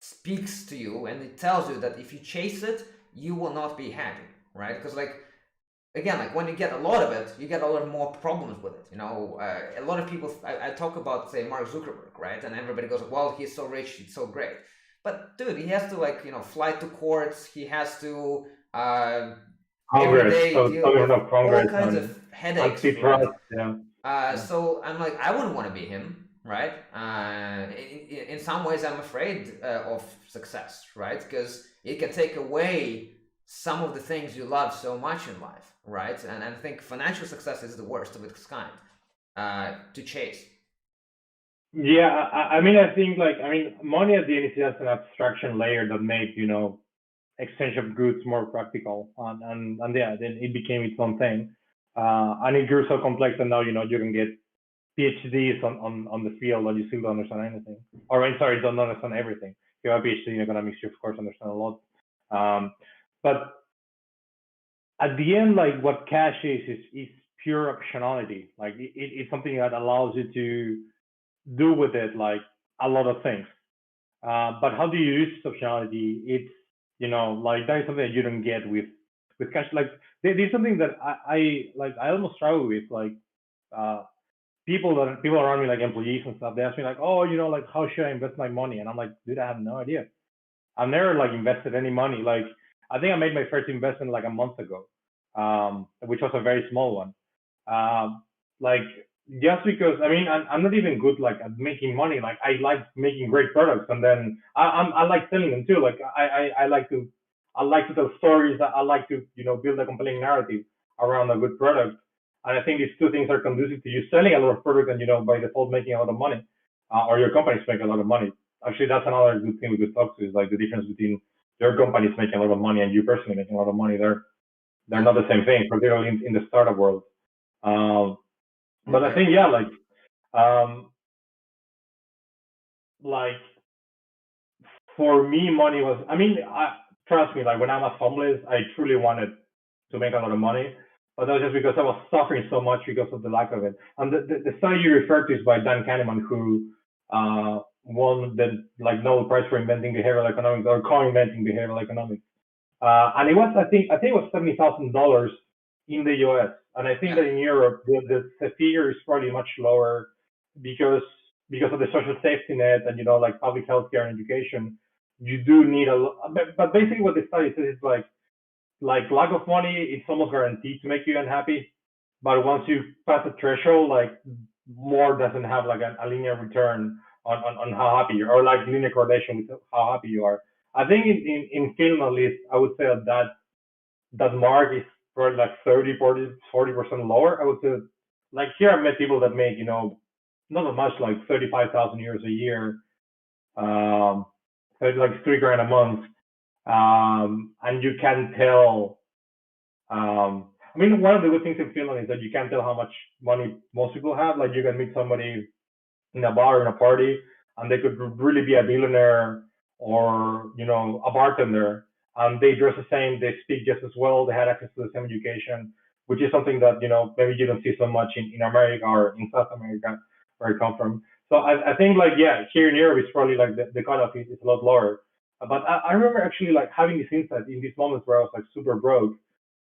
speaks to you and it tells you that if you chase it, you will not be happy, right? Because like, again, like when you get a lot of it, you get a lot more problems with it. A lot of people, I talk about, say, Mark Zuckerberg, right? And everybody goes, well, he's so rich, he's so great. But dude, he has to like, fly to courts. He has to every day deal with all kinds of headaches, right? So I'm like, I wouldn't want to be him, right? In some ways, I'm afraid of success, right? Because it can take away some of the things you love so much in life, right? And I think financial success is the worst of its kind to chase. Yeah, I mean, I think money at the end is just an abstraction layer that made exchange of goods more practical, and yeah, then it became its own thing, and it grew so complex, and now you can get PhDs on the field, and you still don't understand anything, or I'm sorry, don't understand everything. If you have a PhD in economics, you of course understand a lot, but at the end, like what cash is pure optionality. Like it's something that allows you to do with it like a lot of things. But how do you use optionality? It's like that is something that you don't get with cash. Like there's something that I almost struggle with. Like people around me, like employees and stuff, they ask me like, oh, like how should I invest my money? And I'm like, dude, I have no idea. I've never like invested any money. Like I think I made my first investment like a month ago, which was a very small one. Like just because I'm not even good like at making money. Like I like making great products, and then I like selling them too. Like I like to tell stories. I like to build a compelling narrative around a good product. And I think these two things are conducive to you selling a lot of product and by default making a lot of money, or your company's making a lot of money. Actually, that's another good thing we could talk to is like the difference between your company's making a lot of money and you personally making a lot of money. They're not the same thing, particularly in the startup world. But I think like for me, money was. trust me, like when I was homeless, I truly wanted to make a lot of money, but that was just because I was suffering so much because of the lack of it. And the study you referred to is by Dan Kahneman, who won the like Nobel Prize for inventing behavioral economics or co-inventing behavioral economics. And it was, I think it was $70,000 in the U.S. And I think Yeah. that in Europe, the figure is probably much lower because because of the social safety net and like public health care and education. You do need but basically what the study says is like lack of money, it's almost guaranteed to make you unhappy. But once you pass the threshold, like more doesn't have like a linear return on how happy you are, or like linear correlation with how happy you are. I think in Finland at least, I would say that mark is probably like 30, 40% lower. I would say like here I've met people that make, not that much, like 35,000 euros a year, um, so it's like 3 grand a month. And you can tell, I mean, one of the good things in Finland is that you can tell how much money most people have. Like you can meet somebody in a bar, in a party, and they could really be a billionaire or, a bartender. And they dress the same, they speak just as well, they had access to the same education, which is something that, maybe you don't see so much in America or in South America where I come from. So I think like, yeah, here in Europe, it's probably like the cutoff is a lot lower. But I remember actually like having this insight in these moments where I was like super broke.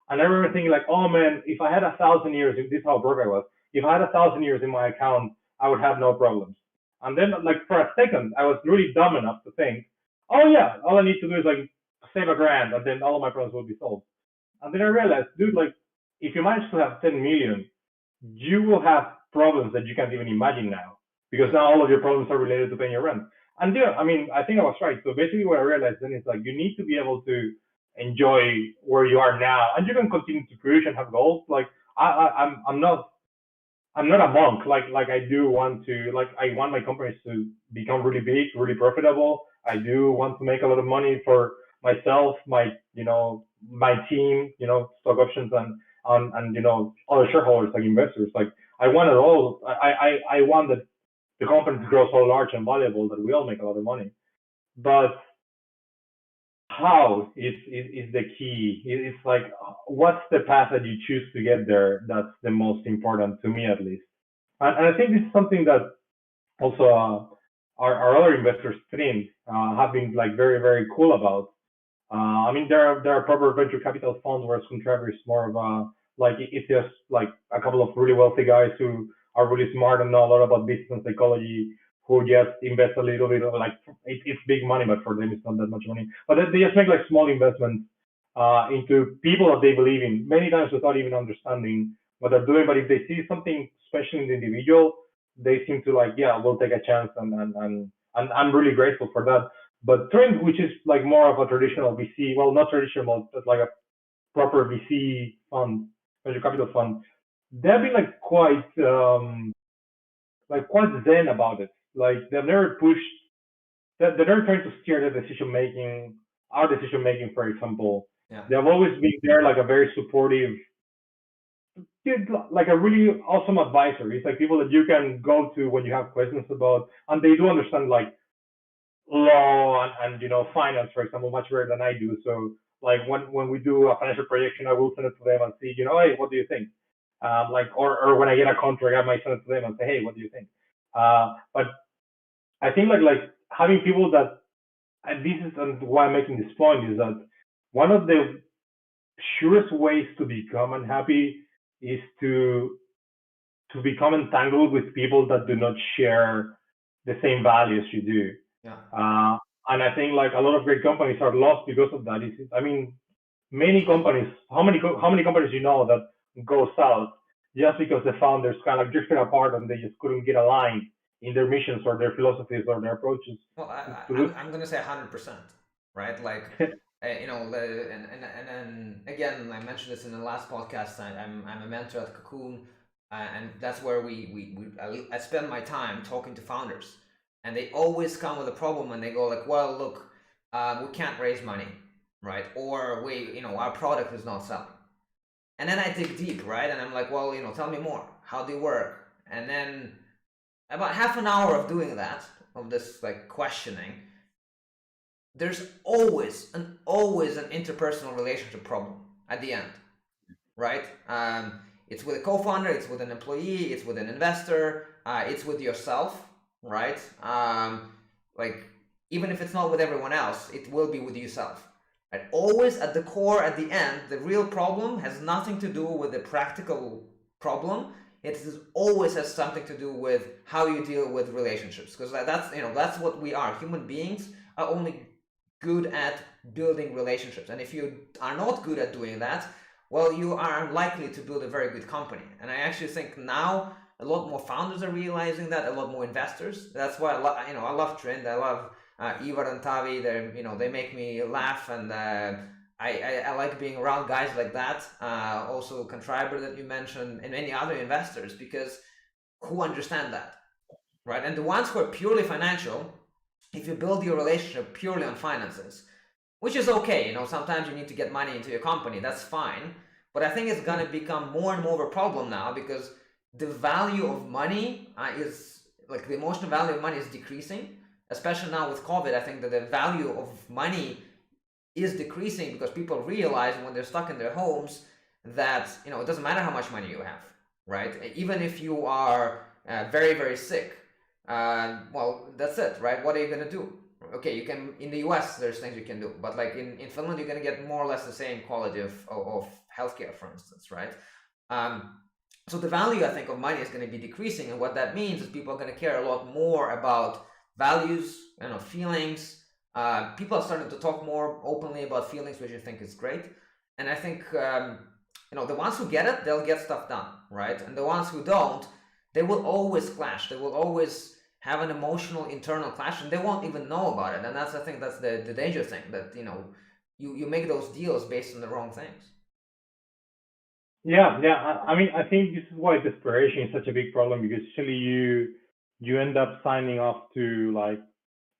And I remember thinking like, oh man, if I had 1,000 years, this is how broke I was. If I had 1,000 years in my account, I would have no problems. And then like for a second, I was really dumb enough to think, oh yeah, all I need to do is like save a grand and then all of my problems will be solved. And then I realized, dude, like if you manage to have 10 million, you will have problems that you can't even imagine now because now all of your problems are related to paying your rent. And yeah, I mean, I think I was right. So basically, what I realized then is like you need to be able to enjoy where you are now, and you can continue to push and have goals. Like I'm not a monk. Like I do want to like I want my companies to become really big, really profitable. I do want to make a lot of money for myself, my team, stock options and other shareholders like investors. Like I want it all. I want that the company to grow so large and valuable that we all make a lot of money. But how is the key. It's like what's the path that you choose to get there that's the most important to me at least. And I think this is something that also our other investors think have been like very very cool about. I mean there are proper venture capital funds, whereas Contraver is more of a like it's just like a couple of really wealthy guys who are really smart and know a lot about business and psychology who just invest a little bit of like it's big money, but for them it's not that much money. But they just make like small investments into people that they believe in, many times without even understanding what they're doing. But if they see something special in the individual, they seem to like, yeah, we'll take a chance, and I'm really grateful for that. But Trend, which is like more of a traditional VC, well, not traditional, but like a proper VC fund, venture capital fund, they've been like quite zen about it. Like they've never pushed, they're never trying to steer the decision making, our decision making, for example. Yeah. They've always been there, like a very supportive, like a really awesome advisor. It's like people that you can go to when you have questions about, and they do understand like law and finance, for example, much better than I do. So like when we do a financial projection, I will send it to them and see, hey, what do you think? Like or when I get a contract, I might send it to them and say, hey, what do you think? But I think like having people that, and this is why I'm making this point, is that one of the surest ways to become unhappy is to become entangled with people that do not share the same values you do. Yeah. And I think like a lot of great companies are lost because of that. I mean, many companies, how many companies that go south just because the founders kind of drifted apart and they just couldn't get aligned in their missions or their philosophies or their approaches Well, to I'm gonna say 100%, right? Like, and then again, I mentioned this in the last podcast. I'm a mentor at Cocoon, and that's where I spend my time talking to founders, and they always come with a problem, and they go like, well, look, we can't raise money, right? Or our product is not selling. And then I dig deep, right? And I'm like, well, tell me more. How do you work? And then about half an hour of doing that, of this like questioning, there's always an interpersonal relationship problem at the end, right? It's with a co-founder, it's with an employee, it's with an investor, it's with yourself, right? Like even if it's not with everyone else, it will be with yourself. And always at the core, at the end, the real problem has nothing to do with the practical problem. It always has something to do with how you deal with relationships, because that's what we are. Human beings are only good at building relationships, and if you are not good at doing that, well, you are unlikely to build a very good company. And I actually think now a lot more founders are realizing that, a lot more investors. That's why I love Trend. I love Ivar and Tavi. They make me laugh, and I like being around guys like that. Also, Contriber that you mentioned, and many other investors, because who understand that, right? And the ones who are purely financial, if you build your relationship purely on finances, which is okay, sometimes you need to get money into your company, that's fine. But I think it's going to become more and more of a problem now, because the value of money is like the emotional value of money is decreasing, especially now with COVID. I think that the value of money is decreasing because people realize when they're stuck in their homes that it doesn't matter how much money you have, right? Even if you are very, very sick, well, that's it, right? What are you going to do? Okay, you can, in the US there's things you can do, but like in Finland you're going to get more or less the same quality of healthcare, for instance, right? So the value, I think, of money is going to be decreasing, and what that means is people are going to care a lot more about values, feelings. People are starting to talk more openly about feelings, which I think is great. And I think the ones who get it, they'll get stuff done, right? And the ones who don't, they will always clash. They will always have an emotional internal clash, and they won't even know about it. And I think that's the danger thing, that you make those deals based on the wrong things. Yeah, yeah. I mean, I think this is why desperation is such a big problem, because usually you end up signing off to, like,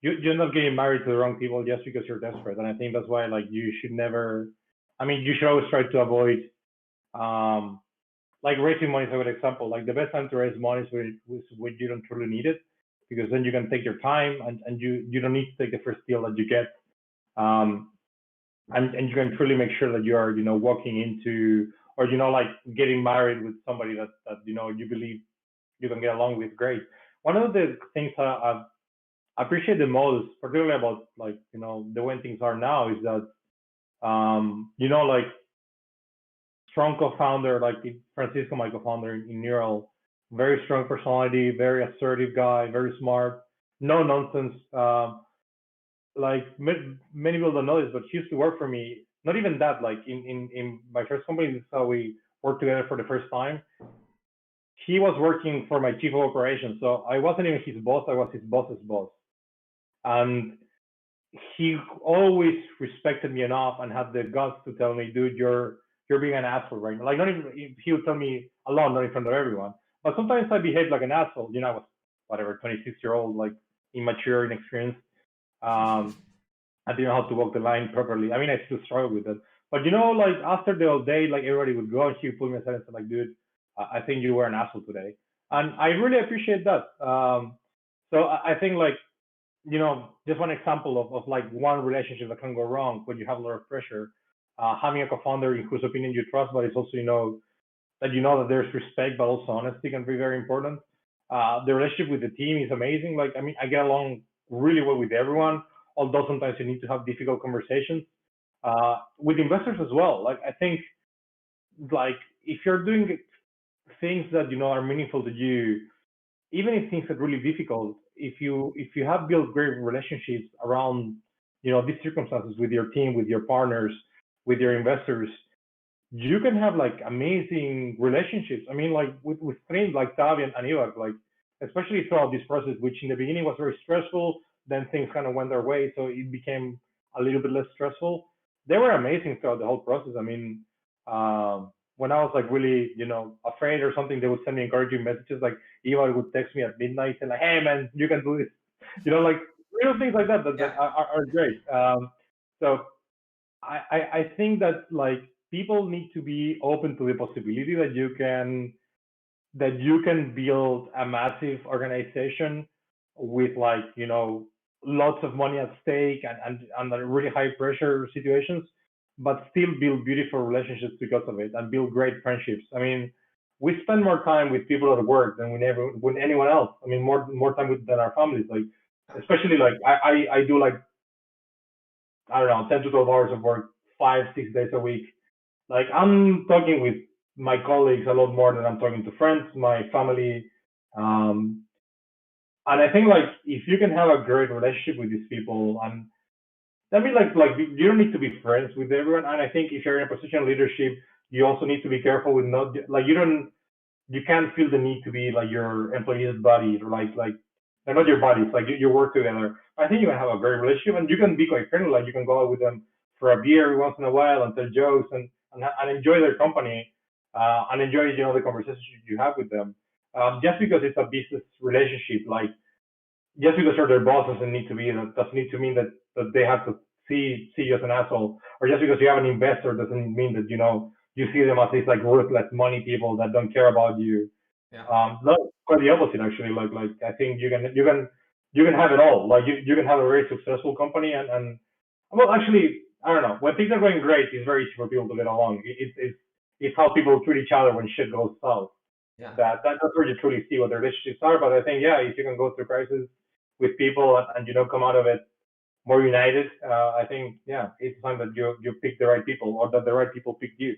you end up getting married to the wrong people just because you're desperate. And I think that's why, like, you should never. I mean, you should always try to avoid, um like, raising money is a good example. Like, the best time to raise money is when you don't truly need it, because then you can take your time, and you don't need to take the first deal that you get. Um, and you can truly make sure that you are, walking into, or, like, getting married with somebody that you believe you can get along with. Great. One of the things I appreciate the most, particularly about, like, the way things are now, is that, like, strong co-founder, like Francisco, my co-founder in Neural, very strong personality, very assertive guy, very smart, no nonsense. Like, many people don't know this, but he used to work for me. Not even that, like, in my first company, this is how we worked together for the first time. He was working for my chief of operations, so I wasn't even his boss. I was his boss's boss, and he always respected me enough and had the guts to tell me, dude, you're being an asshole right now. Like, not even, he would tell me alone, not in front of everyone. But sometimes I behaved like an asshole. I was, whatever, 26-year-old, like, immature, inexperienced. Um, I didn't know how to walk the line properly. I mean, I still struggle with it. But, like, after the whole day, like, everybody would go, and he would put me aside and say, like, dude, I think you were an asshole today. And I really appreciate that. So I think, like, just one example of like one relationship that can go wrong when you have a lot of pressure. Having a co-founder in whose opinion you trust, but it's also, that there's respect, but also honesty can be very important. The relationship with the team is amazing. Like, I mean, I get along really well with everyone, although sometimes you need to have difficult conversations with investors as well. Like, I think, like, if you're doing things that are meaningful to you, even if things are really difficult, if you have built great relationships around these circumstances with your team, with your partners, with your investors, you can have, like, amazing relationships. I mean, like, with friends like Tavi and Ivar, like, especially throughout this process, which in the beginning was very stressful, then things kind of went their way, so it became a little bit less stressful. They were amazing throughout the whole process. I mean, when I was, like, really, afraid or something, they would send me encouraging messages. Like, Ivar would text me at midnight and, like, hey man, you can do this. Like, little things like that Yeah. are great. So I think that, like, people need to be open to the possibility that you can build a massive organization with, like, lots of money at stake and really high pressure situations, but still build beautiful relationships because of it and build great friendships. I mean, we spend more time with people at work than we never with anyone else. I mean, more time with than our families. Like, especially like I do like, I don't know, 10 to 12 hours of work 5 6 days a week. Like, I'm talking with my colleagues a lot more than I'm talking to friends, my family. Um, and I think like if you can have a great relationship with these people, and I mean, like you don't need to be friends with everyone. And I think if you're in a position of leadership, you also need to be careful with not like you can't feel the need to be like your employees' buddies or like they're not your buddies. Like you work together. I think you can have a great relationship and you can be quite friendly. Like you can go out with them for a beer every once in a while and tell jokes and enjoy their company and enjoy the conversations you have with them. Just because it's a business relationship, like just because you're their boss doesn't need to be that doesn't need to mean that they have to see you as an asshole, or just because you have an investor doesn't mean that you see them as these like ruthless money people that don't care about you. Yeah. No, quite the opposite actually. Like I think you can have it all. Like you can have a very successful company and well actually I don't know, when things are going great it's very easy for people to get along. It's how people treat each other when shit goes south. Yeah. That's where you truly see what the relationships are. But I think yeah, if you can go through crisis with people and come out of it more united, I think yeah, it's time that you pick the right people or that the right people pick you.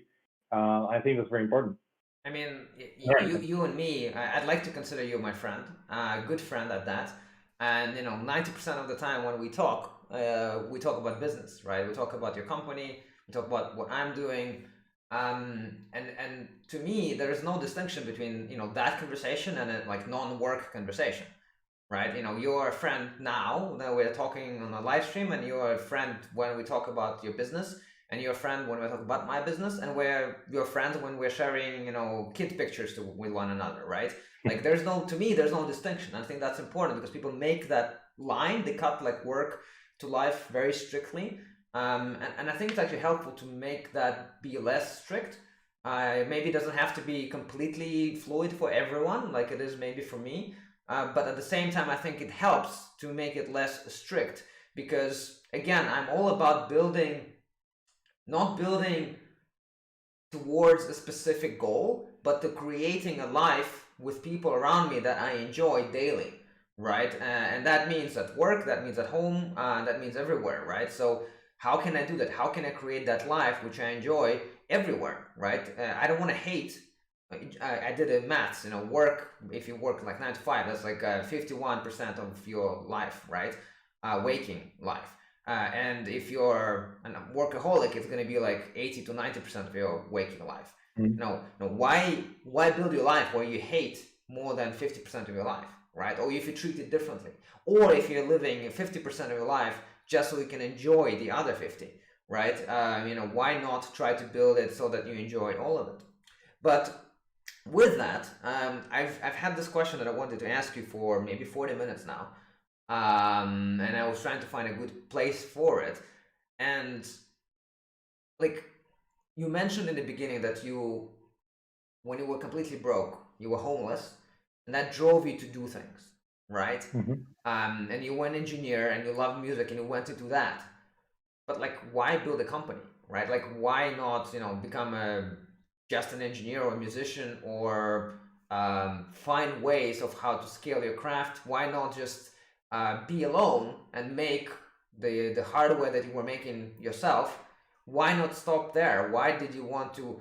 I think that's very important. I mean, Right. you and me, I'd like to consider you my friend, a good friend at that. And 90% of the time when we talk about business, right? We talk about your company, we talk about what I'm doing. And to me, there is no distinction between, that conversation and a like non-work conversation, right? You're a friend now that we're talking on a live stream, and you're a friend when we talk about your business, and you're a friend when we talk about my business, and we're your friends when we're sharing, kid pictures with one another, right? Like to me, there's no distinction. I think that's important because people make that line, they cut like work to life very strictly. And I think it's actually helpful to make that be less strict. Maybe it doesn't have to be completely fluid for everyone, like it is maybe for me. But at the same time, I think it helps to make it less strict because, again, I'm all about not building towards a specific goal, but to creating a life with people around me that I enjoy daily, right? And that means at work, that means at home, that means everywhere, right? So how can I do that? How can I create that life which I enjoy everywhere, right? I don't want to hate. I did a maths, work, if you work like 9 to 5, that's like 51% of your life, right? Waking life. And if you're a workaholic, it's going to be like 80 to 90% of your waking life. Mm-hmm. No, why build your life where you hate more than 50% of your life, right? Or if you treat it differently, or if you're living 50% of your life just so you can enjoy the other 50, right? Why not try to build it so that you enjoy all of it? But with that, I've had this question that I wanted to ask you for maybe 40 minutes now, and I was trying to find a good place for it. And like you mentioned in the beginning that when you were completely broke, you were homeless, and that drove you to do things, right? Mm-hmm. And you were an engineer and you love music and you went to do that. But like, why build a company, right? Like, why not, become just an engineer or a musician, or find ways of how to scale your craft? Why not just be alone and make the hardware that you were making yourself? Why not stop there? Why did you want to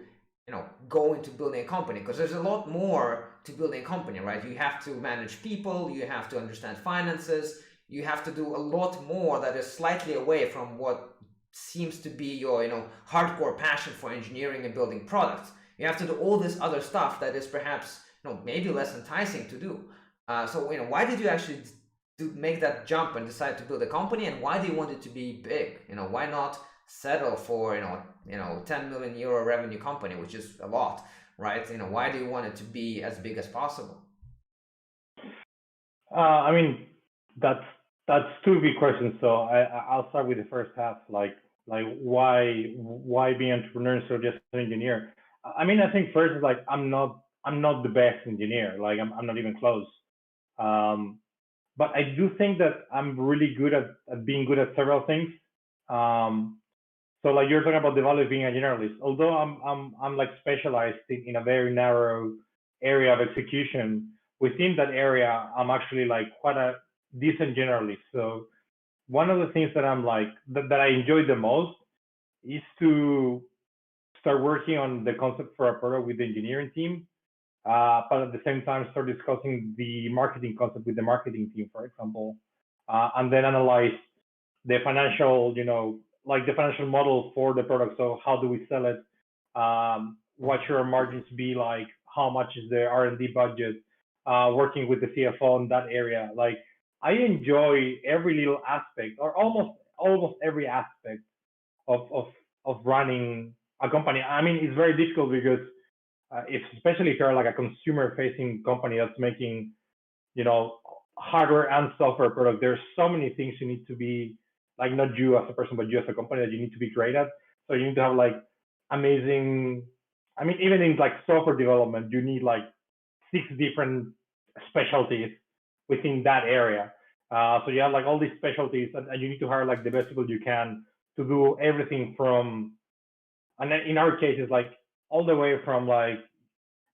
go into building a company? Because there's a lot more to building a company, right? You have to manage people, you have to understand finances, you have to do a lot more that is slightly away from what seems to be your hardcore passion for engineering and building products. You have to do all this other stuff that is perhaps maybe less enticing to do. So why did you actually make that jump and decide to build a company, and why do you want it to be big? Why not settle for 10 million euro revenue company, which is a lot, right? Why do you want it to be as big as possible? I mean, that's two big questions. So I'll start with the first half. Like why be an entrepreneur instead of just an engineer? I mean, I think first is like I'm not the best engineer. Like I'm not even close. Um, but I do think that I'm really good at being good at several things. Um, so like you're talking about the value of being a generalist. Although I'm like specialized in a very narrow area of execution, within that area, I'm actually like quite a decent generalist. So one of the things that I'm like that I enjoy the most is to start working on the concept for a product with the engineering team, but at the same time start discussing the marketing concept with the marketing team, for example, and then analyze the financial, like the financial model for the product. So how do we sell it? What should our margins be like? How much is the R&D budget? Working with the CFO in that area. Like I enjoy every little aspect, or almost every aspect of of of running a company. I mean, it's very difficult because if especially if you're like a consumer facing company that's making you know hardware and software product, there's so many things you need to be like, not you as a person but you as a company, that you need to be great at. So you need to have like amazing, I mean, even in like software development you need like 6 different specialties within that area. So you have like all these specialties, and you need to hire like the best people you can to do everything from, and then in our case it's like all the way from like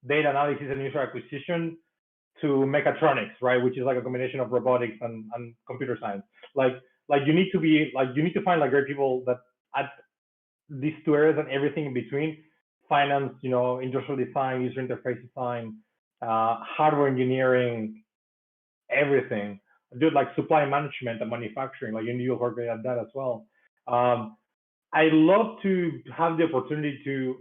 data analysis and user acquisition to mechatronics, right? Which is like a combination of robotics and computer science. Like like you need to be like you need to find like great people that at these 2 areas and everything in between, finance, industrial design, user interface design, hardware engineering, everything. Dude, like supply management and manufacturing, like you need to work at that as well. Um, I love to have the opportunity to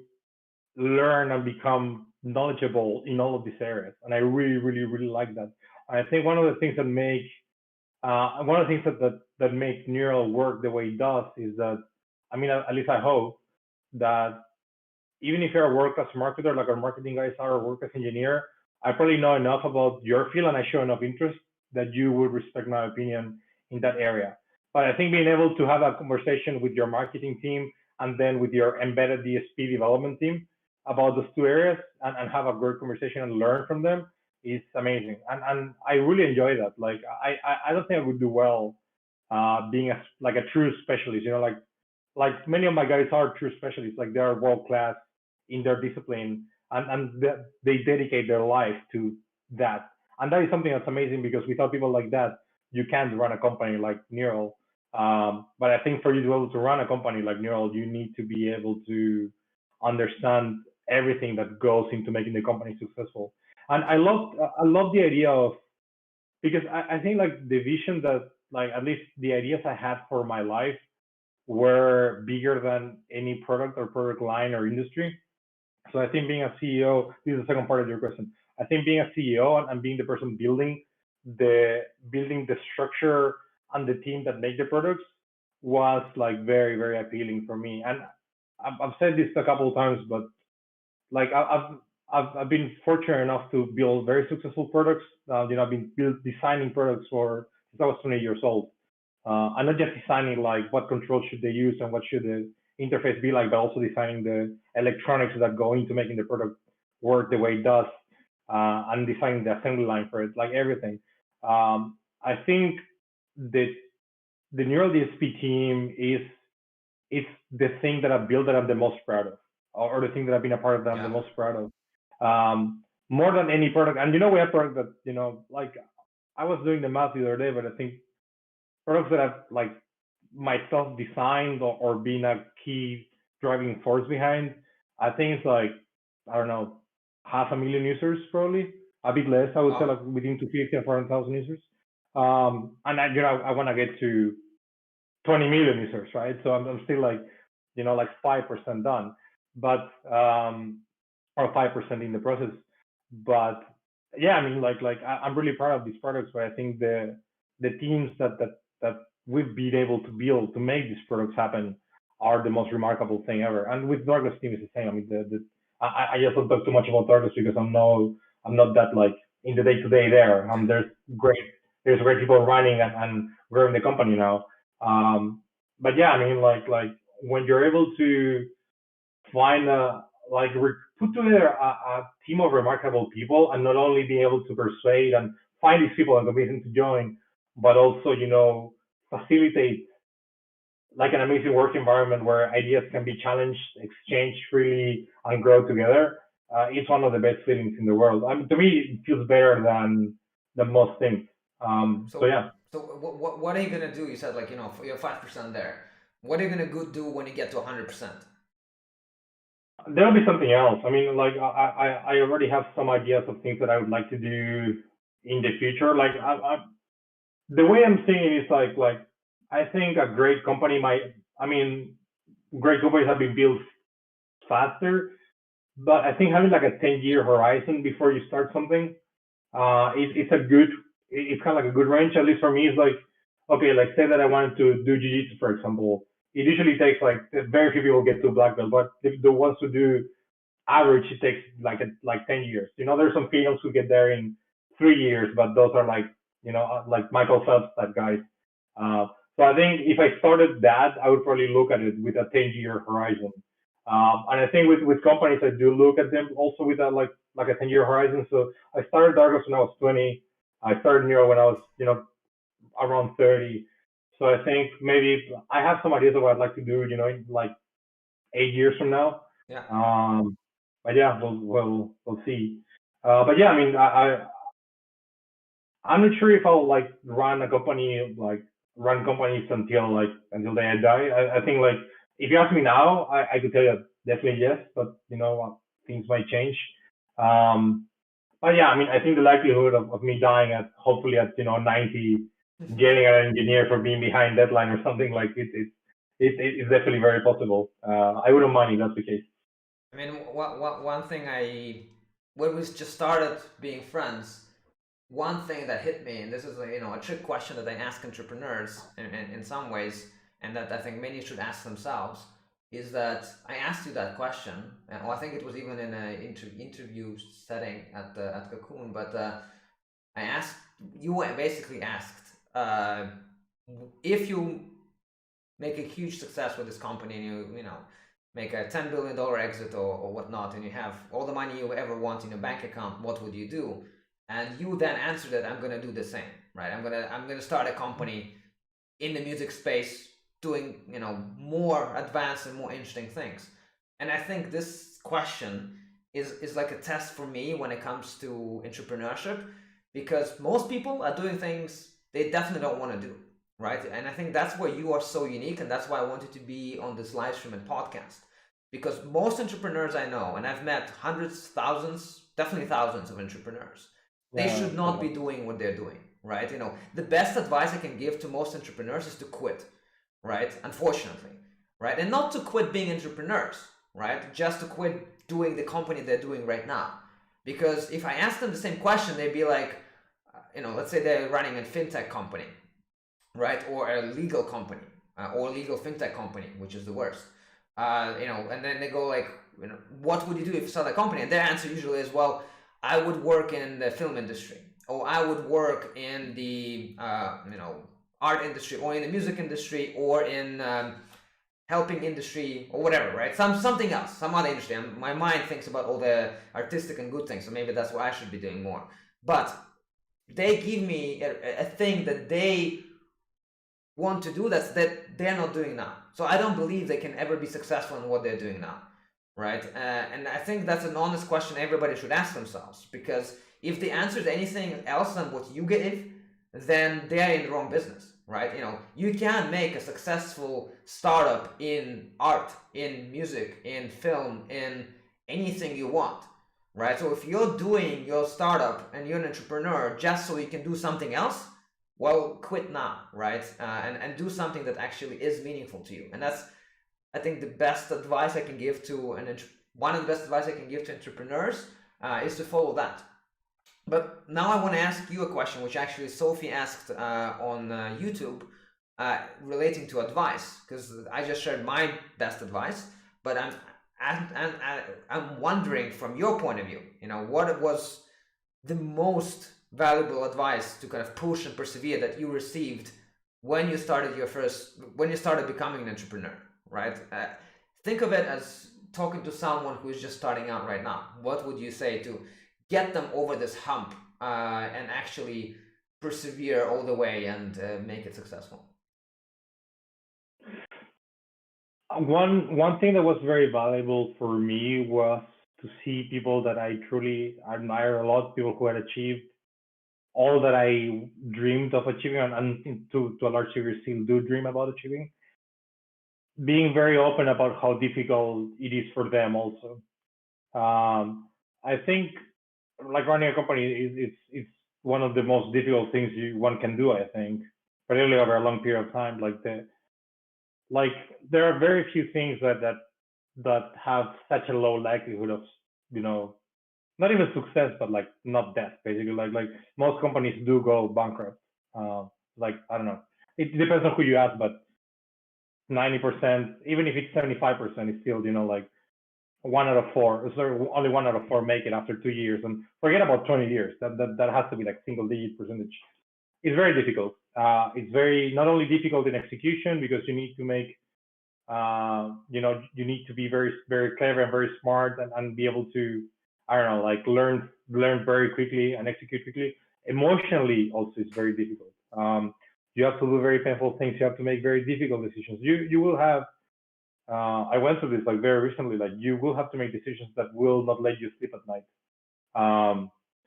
learn and become knowledgeable in all of these areas, and I really, really, really like that. I think one of the things that make one of the things that makes Neural work the way it does is that, I mean, at least I hope that even if you're a world class marketer, like our marketing guys are, or world class engineer, I probably know enough about your field and I show enough interest that you would respect my opinion in that area. But I think being able to have a conversation with your marketing team and then with your embedded DSP development team about those 2 areas, and have a great conversation and learn from them is amazing. And I really enjoy that. Like I don't think I would do well being like a true specialist. Like many of my guys are true specialists. Like they are world class in their discipline, and they dedicate their life to that. And that is something that's amazing, because without people like that, you can't run a company like Neural. But I think for you to be able to run a company like Neural, you need to be able to understand everything that goes into making the company successful. And I love the idea of, because I think like the vision that, like, at least the ideas I had for my life were bigger than any product or product line or industry. So I think being a CEO, this is the second part of your question. I think being a CEO and being the person building the structure and the team that make the products was like very, very appealing for me. And I've said this a couple of times, but like I've been fortunate enough to build very successful products. I've been designing products for since I was 20 years old. I'm not just designing like what controls should they use and what should the interface be like, but also designing the electronics that go into making the product work the way it does, and designing the assembly line for it, like everything. I think that the Neural DSP team is the thing that I've built that I'm the most proud of, or the thing that I've been a part of that I'm the Yeah. most proud of. More than any product, and we have products that like I was doing the math the other day, but I think products that I've like myself designed, or been a key driving force behind, I think it's like, I don't know, 500,000 users, probably a bit less. I would say like Wow. within 250 and 400,000 users. And I want to get to 20 million users, right? So I'm still like, like 5% done, but or 5% in the process. But yeah, I mean, I'm really proud of these products, but I think the teams that we've been able to build to make these products happen are the most remarkable thing ever. And with Douglas team is the same. I mean, I just don't talk too much about Douglas because I'm not that like in the day to day there. Great there's great people running and growing the company now. But yeah, I mean, like when you're able to find put together a team of remarkable people, and not only be able to persuade and find these people and convince them to join, but also, facilitate like an amazing work environment where ideas can be challenged, exchanged freely, and grow together. It's one of the best feelings in the world. I mean, to me, it feels better than most things. So So, yeah, what are you gonna do? You said like you're 5% there. What are you gonna go do when you get to 100%? there'll be something else. I mean, like I already have some ideas of things that I would like to do in the future. Like the way I'm seeing it is like I think a great company might. I mean, great companies have been built faster, but I think having like a 10-year horizon before you start something, it's a good, it's kind of like a good range. At least for me, it's like, okay, like say that I wanted to do jiu-jitsu, for example. It usually takes like very few people get to black belt, but the ones who do average, it takes like 10 years. There's some females who get there in 3 years, but those are like, like Michael Phelps type guys. Uh, so I think if I started that, I would probably look at it with a 10-year horizon. And I think with companies, I do look at them also with a like a 10-year horizon. So I started Dargos when I was 20. I started Nero when I was, around 30. So I think maybe I have some ideas of what I'd like to do, in like 8 years from now. Yeah. Um, but yeah, we'll see. But yeah, I mean, I'm not sure if I'll like run a company, like run companies until the day I die. I think like if you ask me now, I could tell you definitely yes, but things might change. Um, but yeah, I mean, I think the likelihood of me dying at hopefully at 90, getting an engineer for being behind deadline or something like it's definitely very possible. I wouldn't mind if that's the case. I mean, one thing when we just started being friends, one thing that hit me, and this is a trick question that I ask entrepreneurs in some ways, and that I think many should ask themselves, is that I asked you that question, and I think it was even in an interview setting at Cocoon, but I asked you basically asked if you make a huge success with this company and you make a $10 billion exit or whatnot, and you have all the money you ever want in your bank account, what would you do? And you then answered that I'm gonna do the same, right? I'm gonna start a company in the music space doing more advanced and more interesting things. And I think this question is like a test for me when it comes to entrepreneurship, because most people are doing things they definitely don't want to do, right? And I think that's where you are so unique, and that's why I wanted to be on this live stream and podcast, because most entrepreneurs I know, and I've met hundreds, thousands, definitely thousands of entrepreneurs, they Yeah, should not be doing what they're doing, right? The best advice I can give to most entrepreneurs is to quit, right? Unfortunately, right? And not to quit being entrepreneurs, right? Just to quit doing the company they're doing right now. Because if I ask them the same question, they'd be like, let's say they're running a fintech company, right? Or a legal company, or a legal fintech company, which is the worst. And then they go like, what would you do if you start a company? And their answer usually is, well, I would work in the film industry, or I would work in the art industry, or in the music industry, or in helping industry, or whatever, right? Something else, some other industry. My mind thinks about all the artistic and good things, so maybe that's what I should be doing more. But they give me a thing that they want to do that they're not doing now. So I don't believe they can ever be successful in what they're doing now, right? And I think that's an honest question everybody should ask themselves, because if the answer is anything else than what you gave, then they're in the wrong business, right? You can make a successful startup in art, in music, in film, in anything you want, right? So if you're doing your startup and you're an entrepreneur just so you can do something else, well, quit now, right? And do something that actually is meaningful to you. And that's, I think, the best advice I can give to one of the best advice I can give to entrepreneurs is to follow that. But now I want to ask you a question, which actually Sophie asked on YouTube, relating to advice, because I just shared my best advice, but I'm wondering from your point of view, what was the most valuable advice to kind of push and persevere that you received when you started becoming an entrepreneur, right? Think of it as talking to someone who is just starting out right now. What would you say to get them over this hump and actually persevere all the way and make it successful? One thing that was very valuable for me was to see people that I truly admire a lot, people who had achieved all that I dreamed of achieving, and to a large degree still do dream about achieving. Being very open about how difficult it is for them also. I think like running a company is it's one of the most difficult things one can do. I think, particularly over a long period of time. Like there are very few things that have such a low likelihood of you know not even success, but like not death. Basically, like most companies do go bankrupt. Uh, like I don't know. It depends on who you ask, but 90%, even if it's 75%, it's still like one out of four. So only one out of four make it after 2 years, and forget about 20 years. That has to be like single digit percentage. It's very difficult. It's very not only difficult in execution because you need to make you need to be very very clever and very smart and be able to I don't know like learn very quickly and execute quickly. Emotionally also it's very difficult. You have to do very painful things. You have to make very difficult decisions. You will have I went through this like very recently. Like you will have to make decisions that will not let you sleep at night.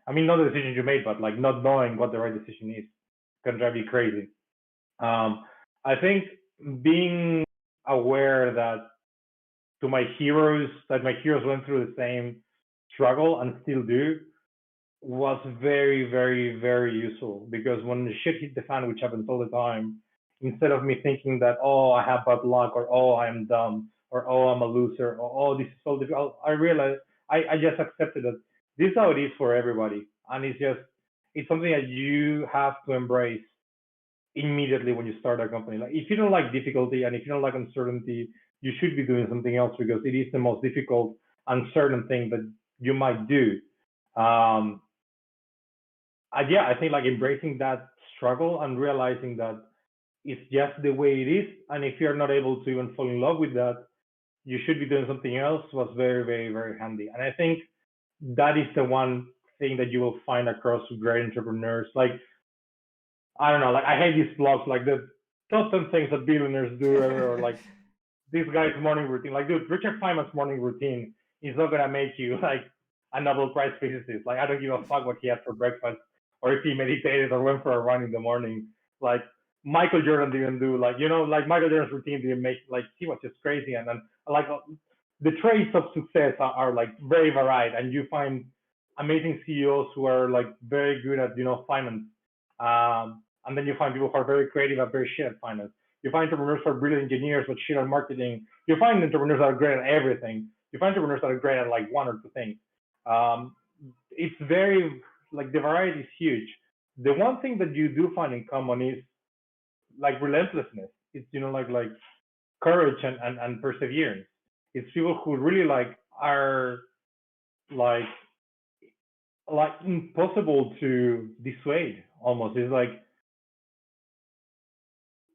I mean, not the decisions you made, but like not knowing what the right decision is can drive you crazy. I think being aware that my heroes went through the same struggle and still do was very, very, very useful because when the shit hit the fan, which happens all the time, instead of me thinking that, oh, I have bad luck or oh, I'm dumb or oh, I'm a loser or oh, this is so difficult, I realized I just accepted that this is how it is for everybody. And it's something that you have to embrace immediately when you start a company. Like if you don't like difficulty and if you don't like uncertainty, you should be doing something else because it is the most difficult, uncertain thing that you might do. Um, yeah, I think like embracing that struggle and realizing that it's just the way it is, and if you're not able to even fall in love with that, you should be doing something else was very, very, very handy. And I think that is the one thing that you will find across great entrepreneurs. Like I don't know, like I hate these blogs, like the top 10 things that billionaires do, or like this guy's morning routine. Like, dude, Richard Feynman's morning routine is not gonna make you like a Nobel Prize physicist. Like, I don't give a fuck what he had for breakfast, or if he meditated or went for a run in the morning. Like, Michael Jordan didn't do like Michael Jordan's routine didn't make like he was just crazy, and then like the traits of success are like very varied, and you find amazing CEOs who are like very good at finance, and then you find people who are very creative and very shit at finance. You find entrepreneurs who are brilliant engineers but shit at marketing. You find entrepreneurs that are great at everything. You find entrepreneurs that are great at like one or two things. Um, it's very like the variety is huge. The one thing that you do find in common is like relentlessness. It's like courage and perseverance. It's people who really like are like impossible to dissuade almost. It's like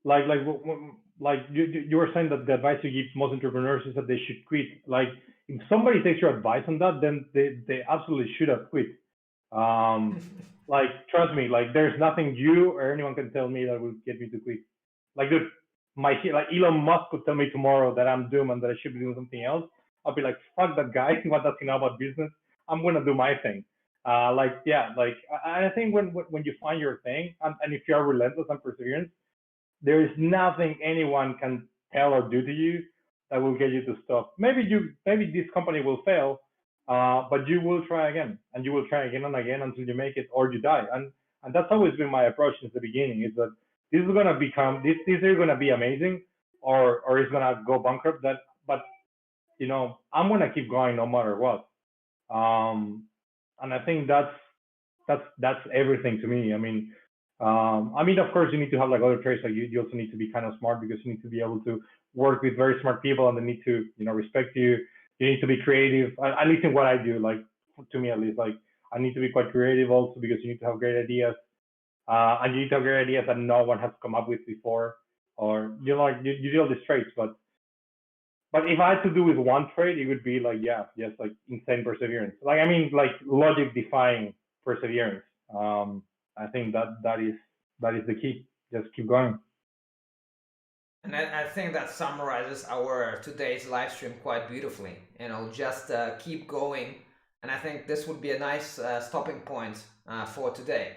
like you were saying that the advice you give most entrepreneurs is that they should quit. Like if somebody takes your advice on that, then they absolutely should have quit. Like trust me, like there's nothing you or anyone can tell me that will get me to quit. Like dude, like Elon Musk could tell me tomorrow that I'm doomed and that I should be doing something else. I'll be like, fuck that guy. What does he know about business? I'm gonna do my thing. Like yeah, like I think when you find your thing and if you are relentless and perseverance, there is nothing anyone can tell or do to you that will get you to stop. Maybe this company will fail, but you will try again, and you will try again and again until you make it or you die. And that's always been my approach since the beginning. Is that this is gonna become this is gonna be amazing, or it's gonna go bankrupt. But I'm gonna keep going no matter what. Um, and I think that's everything to me. Of course, you need to have like other traits. Like you also need to be kind of smart because you need to be able to work with very smart people, and they need to, respect you. You need to be creative. At least in what I do, like to me at least, like I need to be quite creative also because you need to have great ideas, and you need to have great ideas that no one has come up with before, or you do all these traits. But if I had to do with one trait, it would be like just like insane perseverance. Like like logic defying perseverance. I think that is the key. Just keep going. And I think that summarizes our today's live stream quite beautifully. Just keep going. And I think this would be a nice stopping point for today.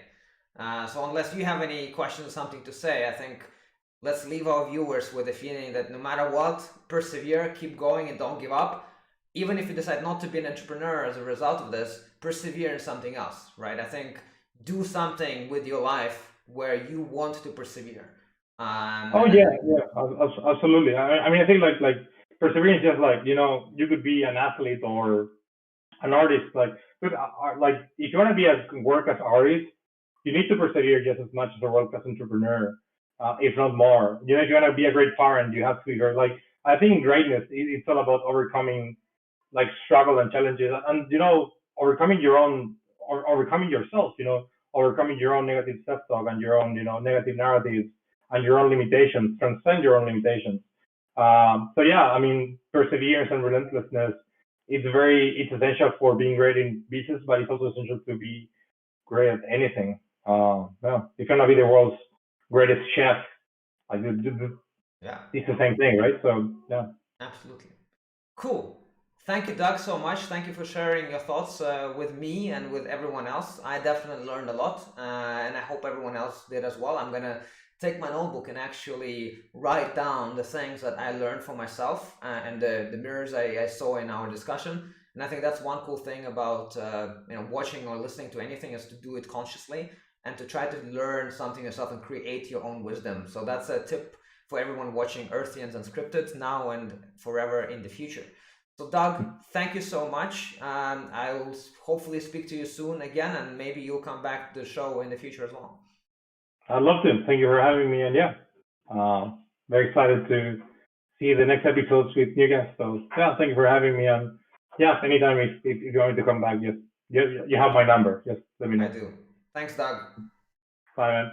So unless you have any questions or something to say, I think let's leave our viewers with the feeling that no matter what, persevere, keep going, and don't give up. Even if you decide not to be an entrepreneur as a result of this, persevere in something else, right? I think do something with your life where you want to persevere. Oh yeah, absolutely. I mean, I think like perseverance, just like you could be an athlete or an artist. Like if you want to be work as artist, you need to persevere just as much as a work as entrepreneur, if not more. If you want to be a great parent, you have to be very like. I think greatness it's all about overcoming like struggle and challenges, and overcoming overcoming yourself. Overcoming your own negative self-talk and your own negative narratives and your own limitations, transcend your own limitations. So yeah, I mean, perseverance and relentlessness it's essential for being great in business, but it's also essential to be great at anything. Yeah, you cannot be the world's greatest chef. Like Yeah, it's the same thing, right? So yeah, absolutely. Cool. Thank you, Doug, so much. Thank you for sharing your thoughts with me and with everyone else. I definitely learned a lot, and I hope everyone else did as well. I'm going to take my notebook and actually write down the things that I learned for myself and the mirrors I saw in our discussion. And I think that's one cool thing about watching or listening to anything is to do it consciously and to try to learn something yourself and create your own wisdom. So that's a tip for everyone watching Earthians Unscripted now and forever in the future. So Doug, thank you so much. I will hopefully speak to you soon again, and maybe you'll come back to the show in the future as well. I'd love to. Thank you for having me, and yeah, very excited to see the next episodes with you guys. So yeah, thank you for having me, and yeah, anytime if you want me to come back, just you have my number. Just let me know. I do. Thanks, Doug. Bye, man.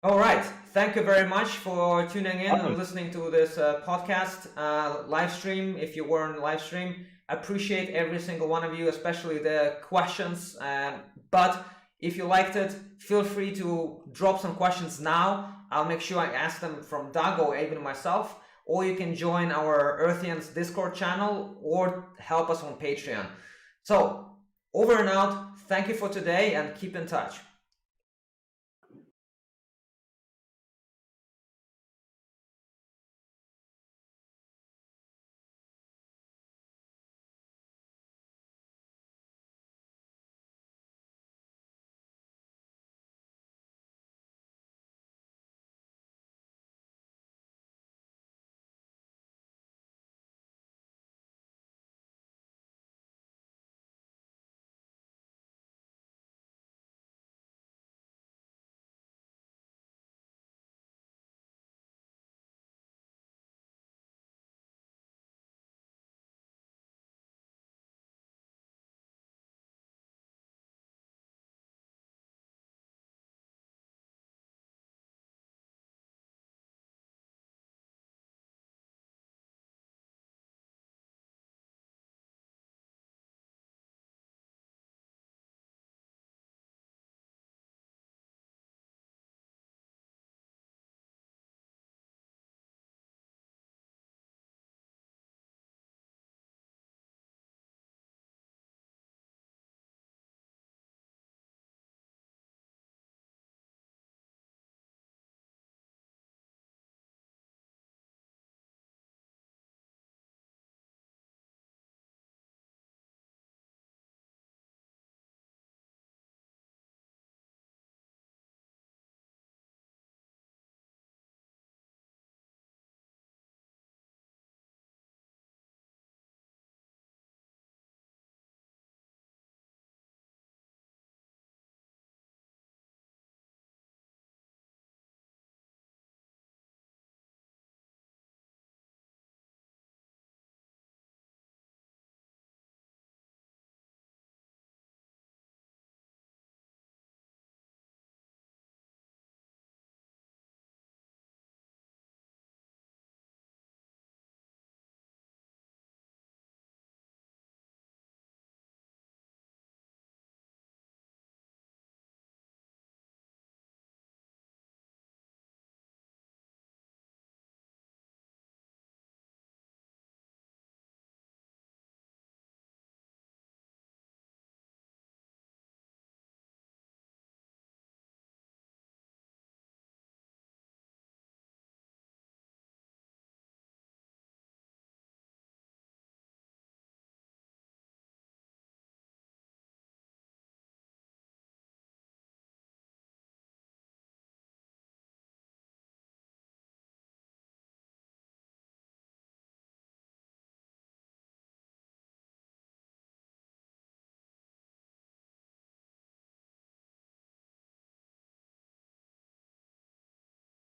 All right. Thank you very much for tuning in and listening to this podcast live stream. If you were on the live stream, I appreciate every single one of you, especially the questions. But if you liked it, feel free to drop some questions now. I'll make sure I ask them from Doug or even myself. Or you can join our Earthians Discord channel or help us on Patreon. So, over and out. Thank you for today and keep in touch.